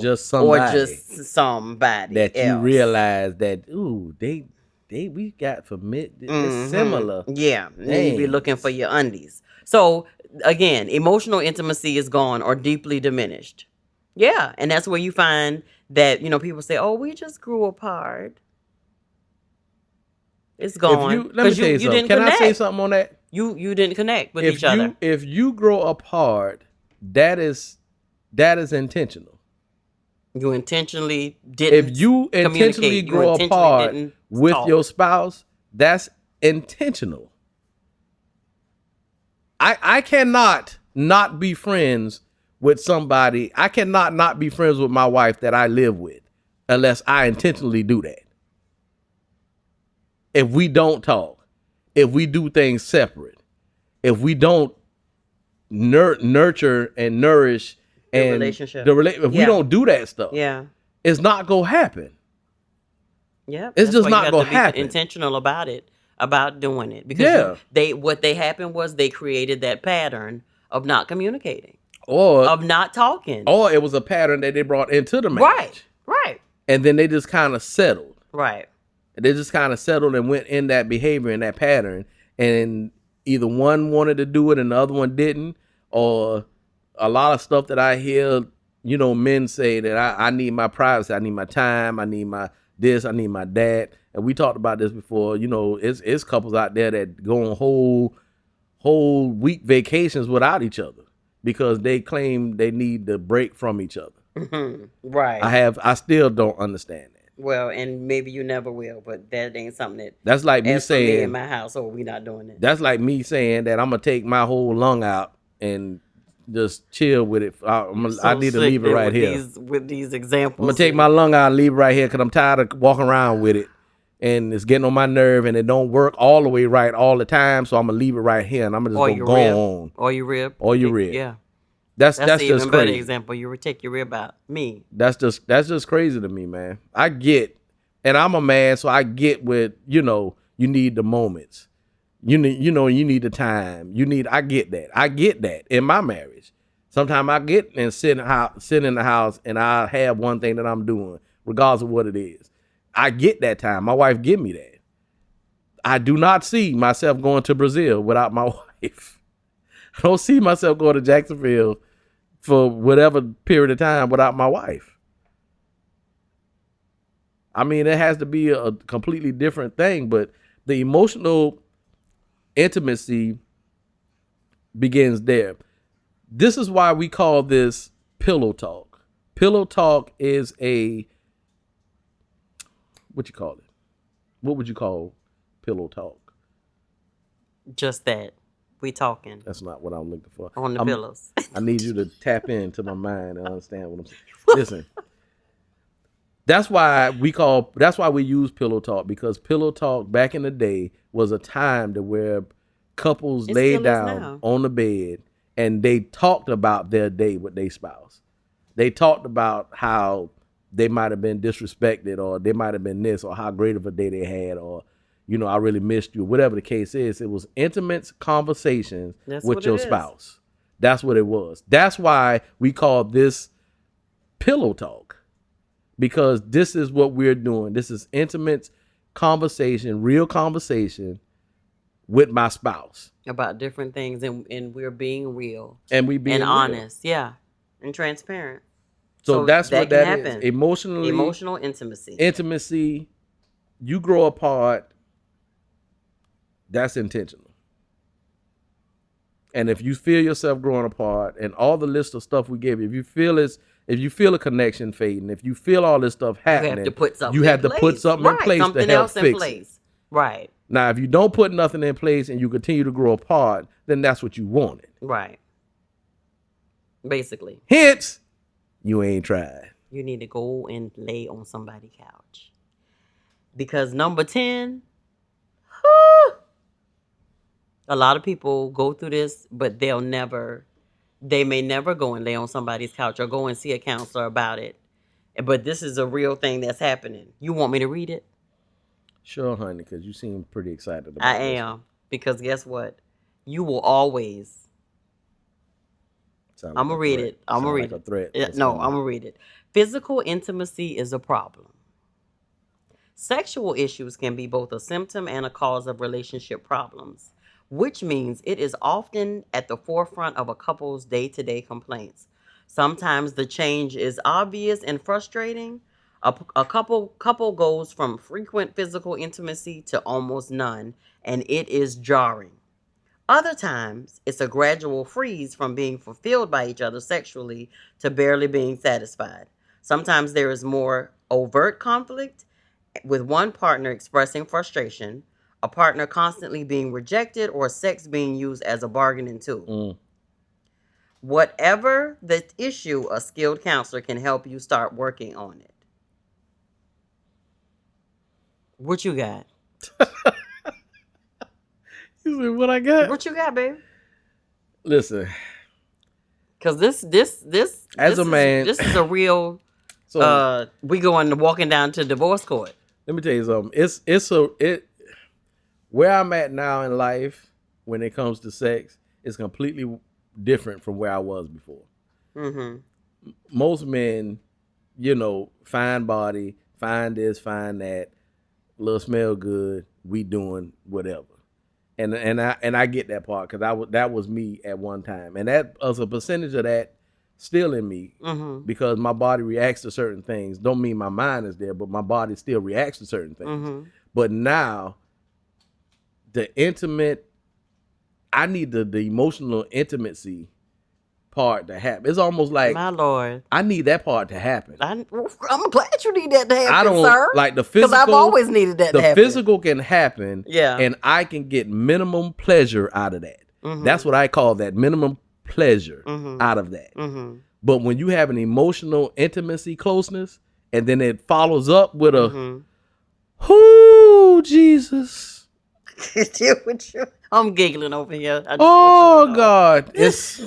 just or somebody just somebody that you else. realize that, ooh, they we got familiar. It's Mm-hmm. similar. Yeah, and then you be Dang. looking for your undies. So again, emotional intimacy is gone or deeply diminished. Yeah, and that's where you find that people say, "Oh, we just grew apart." It's If gone you let me because tell you you something. didn't Can I say connect. something on that? You didn't connect with each other. If you grow apart, that is intentional. You intentionally If didn't you intentionally communicate. You grow intentionally apart didn't with talk. your spouse, that's intentional. I cannot not be friends with somebody. I cannot not be friends with my wife that I live with unless I intentionally do that. If we don't talk, if we do things separate, if we don't nurture and nourish The and relationship. if we Yeah. don't do that stuff, Yeah. it's not gonna happen. Yeah. It's That's just why you not have to gonna be happen. intentional about it, about doing it, because Yeah. what they happened was they created that pattern of not communicating, Or of not talking. it was a pattern that they brought into the Right. marriage. Right. And then they just kind of settled. Right. They just kind of settled and went in that behavior and that pattern. And either one wanted to do it and the other one didn't. Or a lot of stuff that I hear, men say that I need my privacy, I need my time, I need my this, I need my that. And we talked about this before. It's couples out there that go on whole week vacations without each other because they claim they need the break from each other. Right. I still don't understand that. Well, and maybe you never will, but that ain't something that, That's like me as for me saying in my household, we not doing it. That's like me saying that I'm gonna take my whole lung out and just chill with it. You I so need to sick leave it there right with here. these I'm gonna examples. take my lung out and leave it right here because I'm tired of walking around with it, and it's getting on my nerve, and it don't work all the way right all the time. So I'm gonna leave it right here, and I'm gonna just Or go your rib, on or your rib, or your rib. yeah. That's That's the just even better crazy. example. You would take your rib out. Me. That's just crazy to me, man. I get, and I'm a man, so I get with you need the moments. You need the time. I get that. I get that in my marriage. Sometimes I get and sit in the house and I have one thing that I'm doing, regardless of what it is. I get that time. My wife give me that. I do not see myself going to Brazil without my wife. I don't see myself going to Jacksonville for whatever period of time without my wife. I mean, it has to be a completely different thing, but the emotional intimacy begins there. This is why we call this pillow talk. Pillow talk is what you call it? What would you call pillow talk? Just that. We talking That's not what I'm looking for. on the pillows. I need you to tap into my mind and understand what I'm saying. Listen, that's why we use pillow talk, because pillow talk back in the day was a time to where couples It laid still is down now. on the bed and they talked about their day with their spouse. They talked about how they might have been disrespected, or they might have been this, or how great of a day they had, or I really missed you. Whatever the case is, it was intimate conversations That's with what your it is. spouse. That's what it was. That's why we call this pillow talk, because this is what we're doing. This is intimate conversation, real conversation with my spouse. About different things, and we're being real And we and being real. honest. Yeah. And transparent. So that's that what can that is. happen. Emotionally, Emotional intimacy. intimacy, you grow apart, that's intentional. And if you feel yourself growing apart and all the list of stuff we gave you, if you feel a connection fading, if you feel all this stuff happening, you have to put something you have to put something in place something to help else in fix place. it. Right. Now, if you don't put nothing in place and you continue to grow apart, then that's what you wanted. Right. Basically. Hence, you ain't tried. You need to go and lay on somebody's couch. Because number 10, a lot of people go through this, but they may never go and lay on somebody's couch or go and see a counselor about it. But this is a real thing that's happening. You want me to read it? Sure, honey, because you seem pretty excited about I this. am. Because guess what? You will always. I'm going to read it. I'm going to read a threat. it. No, I'm going to read it. Physical intimacy is a problem. Sexual issues can be both a symptom and a cause of relationship problems, which means it is often at the forefront of a couple's day-to-day complaints. Sometimes the change is obvious and frustrating. A couple goes from frequent physical intimacy to almost none, and it is jarring. Other times, it's a gradual freeze from being fulfilled by each other sexually to barely being satisfied. Sometimes there is more overt conflict, with one partner expressing frustration, a partner constantly being rejected, or sex being used as a bargaining tool. Whatever the issue, a skilled counselor can help you start working on it. What you got? You said, what I got? What you got, baby? Listen. Because this As a man, this is a real. So we going walking down to divorce court. Let me tell you something. Where I'm at now in life when it comes to sex is completely different from where I was before. Mm-hmm. Most men, fine body, fine this, fine that, little smell good, we doing whatever. And I get that part because that was me at one time, and that was a percentage of that still in me because my body reacts to certain things. Don't mean my mind is there, but my body still reacts to certain things. But now, the intimate, I need the emotional intimacy part to happen. It's almost like, my Lord, I need that part to happen. I'm glad you need that to happen, I don't sir. like the physical. Because I've always needed that to happen. The physical can happen, and I can get minimum pleasure out of that. That's what I call that, minimum pleasure out of that. But when you have an emotional intimacy closeness, and then it follows up with a, whoo, Jesus. I'm giggling over here. Oh, God. It's...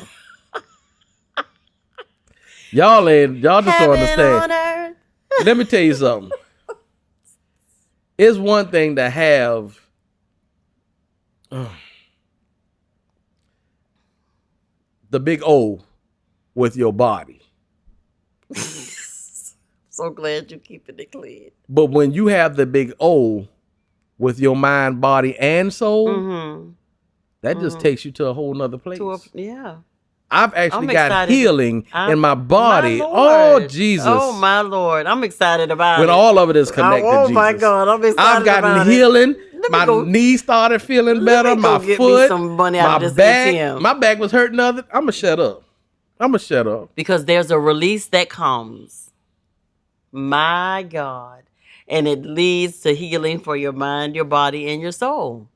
Y'all just don't understand. Let me tell you something. It's one thing to have the big O with your body. So glad you're keeping it clean. But when you have the big O with your mind, body, and soul, that just takes you to a whole nother place. I've actually got healing in my body. Oh, Jesus. Oh, my Lord. I'm excited about it. When all of it is connected, oh my God. I'm excited I've gotten healing. My knees started feeling better. My foot, my back. My back was hurting. I'm going to shut up. Because there's a release that comes. My God. And it leads to healing for your mind, your body, and your soul.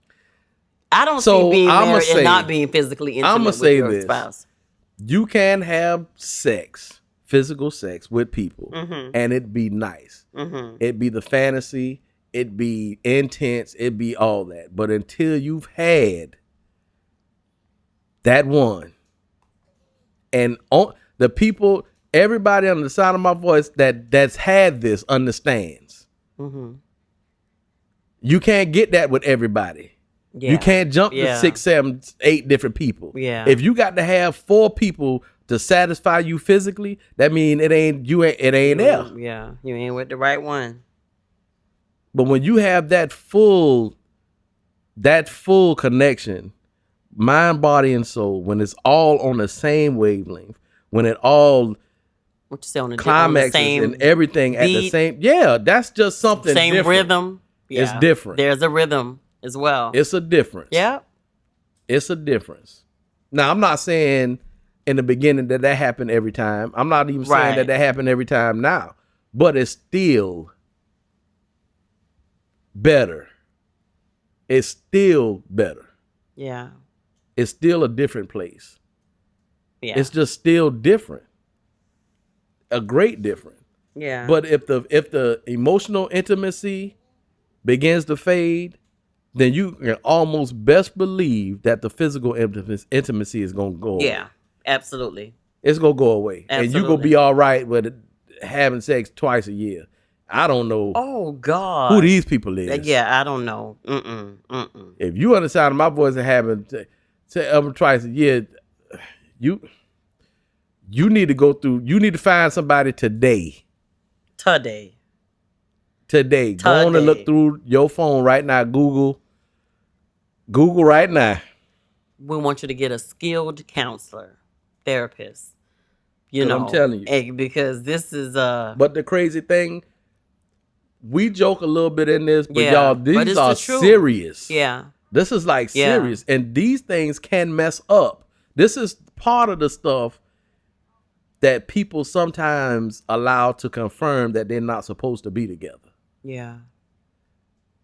I don't see being married and not being physically intimate with your spouse. You can have sex, physical sex with people, and it be nice. It be the fantasy, it be intense, it be all that. But until you've had that one, and the people, everybody on the side of my voice that's had this understands. You can't get that with everybody. You can't jump to 6, 7, 8 different people. If you got to have 4 people to satisfy you physically, that means it ain't there. Yeah, you ain't with the right one. But when you have that full connection, mind, body, and soul, when it's all on the same wavelength, when it all what you say, on the climaxes and same everything at the beat, same. Yeah, that's just something same different. rhythm. It's Yeah, different. there's a rhythm as well. It's a difference. Yeah, It's a difference. Now, I'm not saying in the beginning that happened every time. I'm not even saying right. that happened every time now. But it's still better. It's still better. Yeah, It's still a different place. yeah, It's just still different. A great difference. yeah, But if the emotional intimacy begins to fade, then you can almost best believe that the physical intimacy is going to go away. yeah. Absolutely, It's going to go away. And you're going to be absolutely. all right with having sex twice a year. I don't know Oh who God. these people is. Yeah, I don't know. Mm-mm. If you understand my voice and having twice a year, you need to go through. You need to find somebody today. Today. Go on and look through your phone right now. Google right now. We want you to get a skilled counselor, therapist. You 'Cause I'm know, telling you. because this is But the crazy thing, we joke a little bit in this, but yeah, y'all, but these it's the are truth. serious. Yeah, This is like yeah, serious. And these things can mess up. This is part of the stuff that people sometimes allow to confirm that they're not supposed to be together. yeah,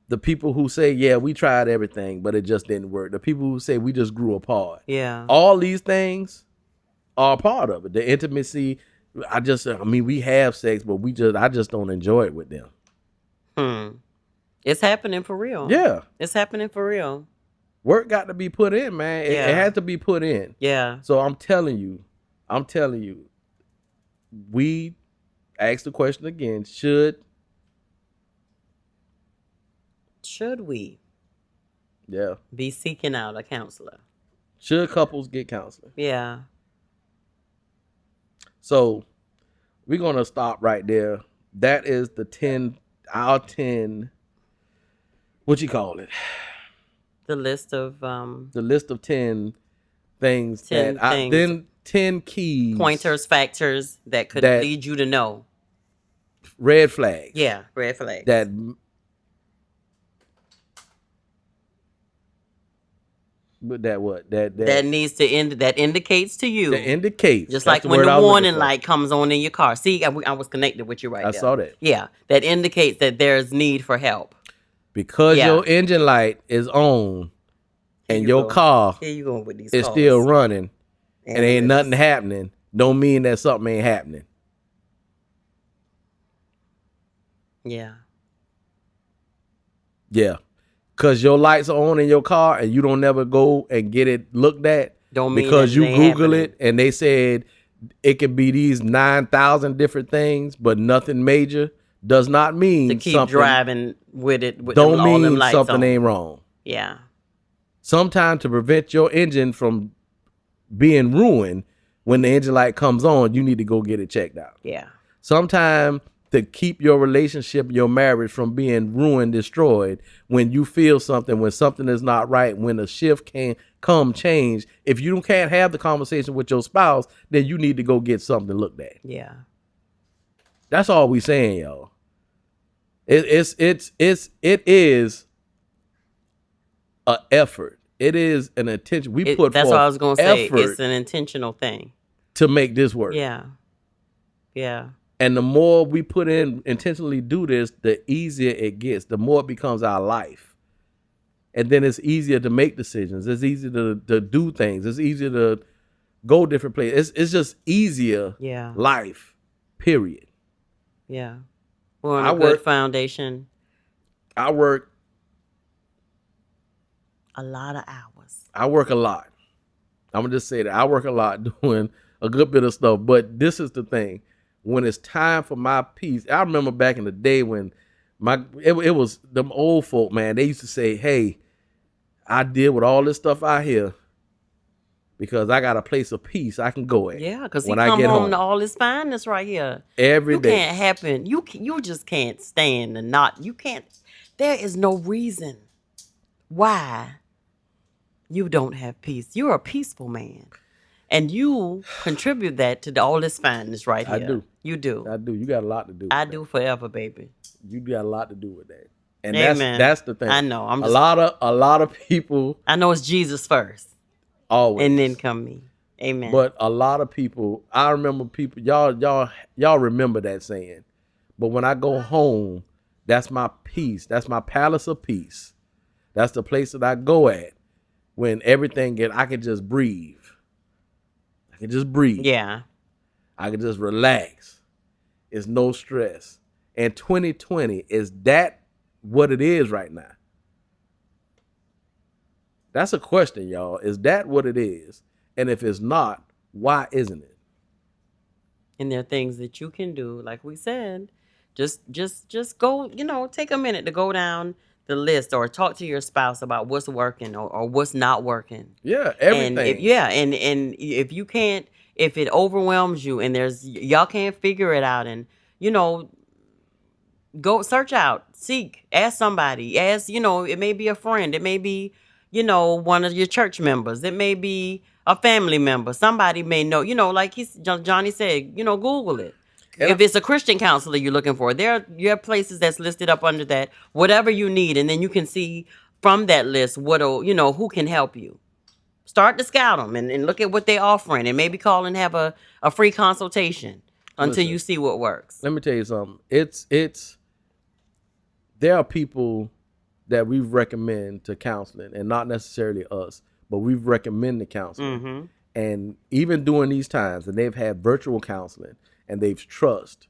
The people who say, yeah, we tried everything, but it just didn't work. The people who say we just grew apart. yeah. All these things are part of it. The intimacy. We have sex, but I just don't enjoy it with them. It's happening for real. Yeah. It's happening for real. Work got to be put in, man. It Yeah. has to be put in. Yeah. So I'm telling you, we ask the question again, should we yeah. be seeking out a counselor? Should couples get counseling? Yeah. So we're gonna stop right there. That is our 10, what you call it? The list of 10 things 10 things. 10 keys, pointers, factors that could lead you to know. Red flags. Yeah, red flags. That needs to that indicates to you. That indicates. Just like when the warning light comes on in your car. See, I was connected with you right there. I saw that. Yeah, that indicates that there's need for help. Because your engine light is on and your car is still running and ain't nothing happening, don't mean that something ain't happening. Yeah. Yeah. Because your lights are on in your car and you don't never go and get it looked at. Don't mean because you Google happening. it and they said it could be these 9,000 different things, but nothing major. Does not mean to keep something, driving with it. Don't all them mean lights something on. ain't wrong. Yeah. Sometimes to prevent your engine from being ruined, when the engine light comes on, you need to go get it checked out. Yeah. Sometimes to keep your relationship, your marriage from being ruined, destroyed, when you feel something, when something is not right, when a shift can come change, if you can't have the conversation with your spouse, then you need to go get something looked at. Yeah. That's all we saying, y'all. It is an effort. It is an intention. That's what I was gonna say. It's an intentional thing to make this work. Yeah. Yeah. And the more we put in, intentionally do this, the easier it gets. The more it becomes our life. And then it's easier to make decisions. It's easier to do things. It's easier to go different places. It's just easier. Yeah. Life. Period. Yeah. We're on a good foundation. I work a lot of hours. I work a lot. I'm going to just say that. I work a lot doing a good bit of stuff. But this is the thing. When it's time for my peace, I remember back in the day when it was them old folk, man. They used to say, hey, I deal with all this stuff out here because I got a place of peace I can go at. Yeah, because he come home to all this fineness right here. Every day. Can't happen. You just can't stand the not. You can't. There is no reason why you don't have peace. You're a peaceful man. And you contribute that to all this fineness right I here. do. You do. I do. You got a lot to do with I that. do forever, baby. You got a lot to do with that. And Amen. that's the thing. I know. A lot of people I know it's Jesus first, always, and then come me. Amen. but a lot of people, I remember people, y'all remember that saying. But when I go home, that's my peace. That's my palace of peace. That's the place that I go at when everything I can just breathe. I can just breathe. Yeah. I can just relax. It's no stress. And 2020, is that what it is right now? That's a question, y'all. Is that what it is? And if it's not, why isn't it? And there are things that you can do, like we said. Just go, take a minute to go down the list or talk to your spouse about what's working or what's not working. Yeah, And everything. and if you can't, if it overwhelms you and y'all can't figure it out, and go search out, seek, ask somebody, it may be a friend, it may be, one of your church members, it may be a family member, somebody may know, like Johnny said, Google it. And If it's a Christian counselor you're looking for, you have places that's listed up under that, whatever you need, and then you can see from that list who can help you. Start to scout them and look at what they're offering, and maybe call and have a free consultation until you see what works. Let me tell you something. It's there are people that we've recommended to counseling, and not necessarily us, but we've recommended counseling. Mm-hmm. And even during these times, and they've had virtual counseling, and they've trust.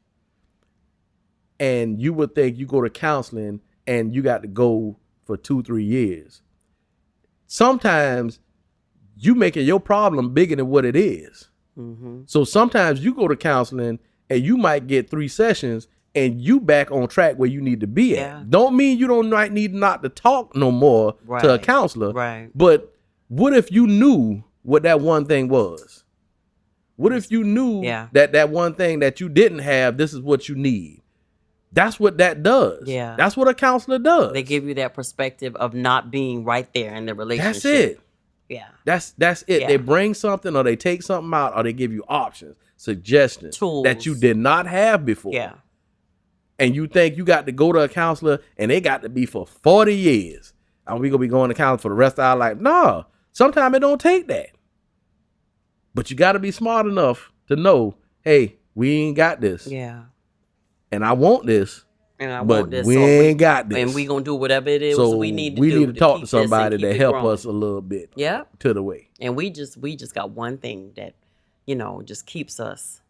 And you would think you go to counseling and you got to go for 2-3 years. Sometimes you making your problem bigger than what it is. Mm-hmm. So sometimes you go to counseling and you might get 3 sessions and you back on track where you need to be at. Yeah. Don't mean you don't need not to talk no more to a counselor. Right. But what if you knew what that one thing was? What if you knew that one thing that you didn't have, this is what you need? That's what that does. Yeah. That's what a counselor does. They give you that perspective of not being right there in the relationship. That's it. Yeah. That's it. Yeah. They bring something, or they take something out, or they give you options, suggestions, tools that you did not have before. Yeah. And you think you got to go to a counselor and they got to be for 40 years. And we going to be going to counselor for the rest of our life. No, sometimes it don't take that. But you got to be smart enough to know, hey, we ain't got this. Yeah. And I want this. And I but want this. We ain't got this. And we going to do whatever it is we need to do. We need to talk to somebody to help growing. us a little bit Yeah. to the way. And we just got one thing that, just keeps us.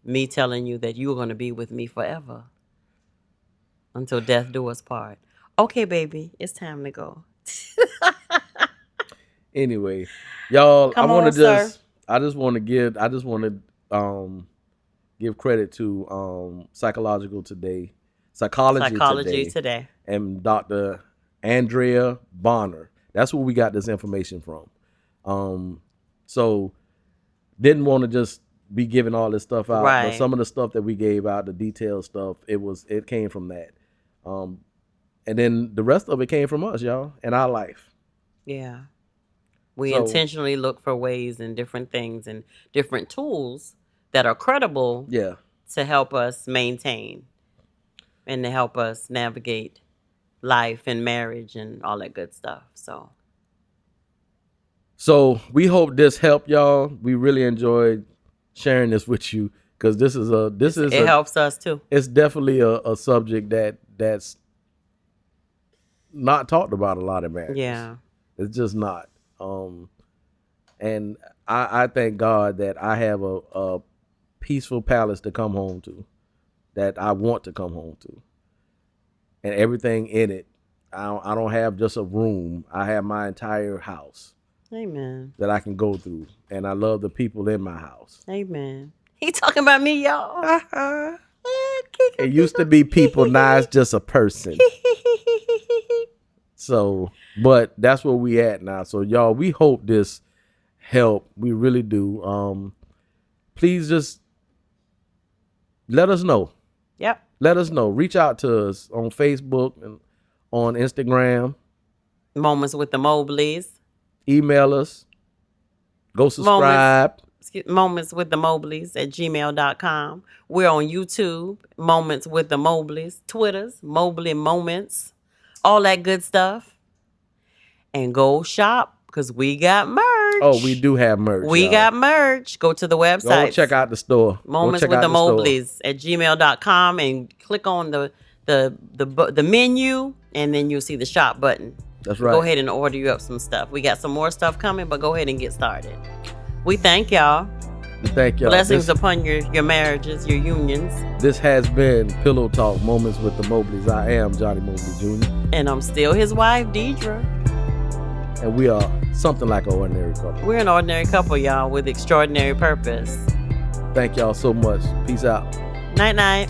Me telling you that you're going to be with me forever. Until death do us part. Okay, baby, it's time to go. Anyway, y'all, I just want to give credit to Psychology Today, and Dr. Andrea Bonner. That's where we got this information from. So didn't want to just be giving all this stuff out, but some of the stuff that we gave out, the detailed stuff, it came from that. And then the rest of it came from us, y'all, in our life. Yeah. We intentionally look for ways and different things and different tools that are credible to help us maintain and to help us navigate life and marriage and all that good stuff. So we hope this helped y'all. We really enjoyed sharing this with you, because it helps us too. It's definitely a subject that's not talked about a lot in marriage. Yeah. It's just not. And I thank God that I have a peaceful palace to come home to, that I want to come home to. And everything in it, I don't have just a room. I have my entire house. Amen. That I can go through. And I love the people in my house. Amen. He talking about me, y'all. It used to be people, now it's just a person. So, but that's where we at now. So y'all, we hope this help. We really do. Please just let us know. Yep. Let us know. Reach out to us on Facebook and on Instagram. Moments with the Mobleys. Email us. Go subscribe. Moments with the Mobleys at gmail.com. We're on YouTube, Moments with the Mobleys, Twitters, Mobley Moments, all that good stuff. And go shop because we got merch. Oh, we do have merch. We got merch. Go to the website. Go check out the store. Moments with the Mobleys at gmail.com and click on the menu, and then you'll see the shop button. That's right. Go ahead and order you up some stuff. We got some more stuff coming, but go ahead and get started. We thank y'all. Thank y'all. Blessings upon your marriages, your unions. This has been Pillow Talk Moments with the Mobleys. I am Johnny Mobley Jr. And I'm still his wife, Deirdra. And we are something like an ordinary couple. We're an ordinary couple, y'all, with extraordinary purpose. Thank y'all so much. Peace out. Night, night.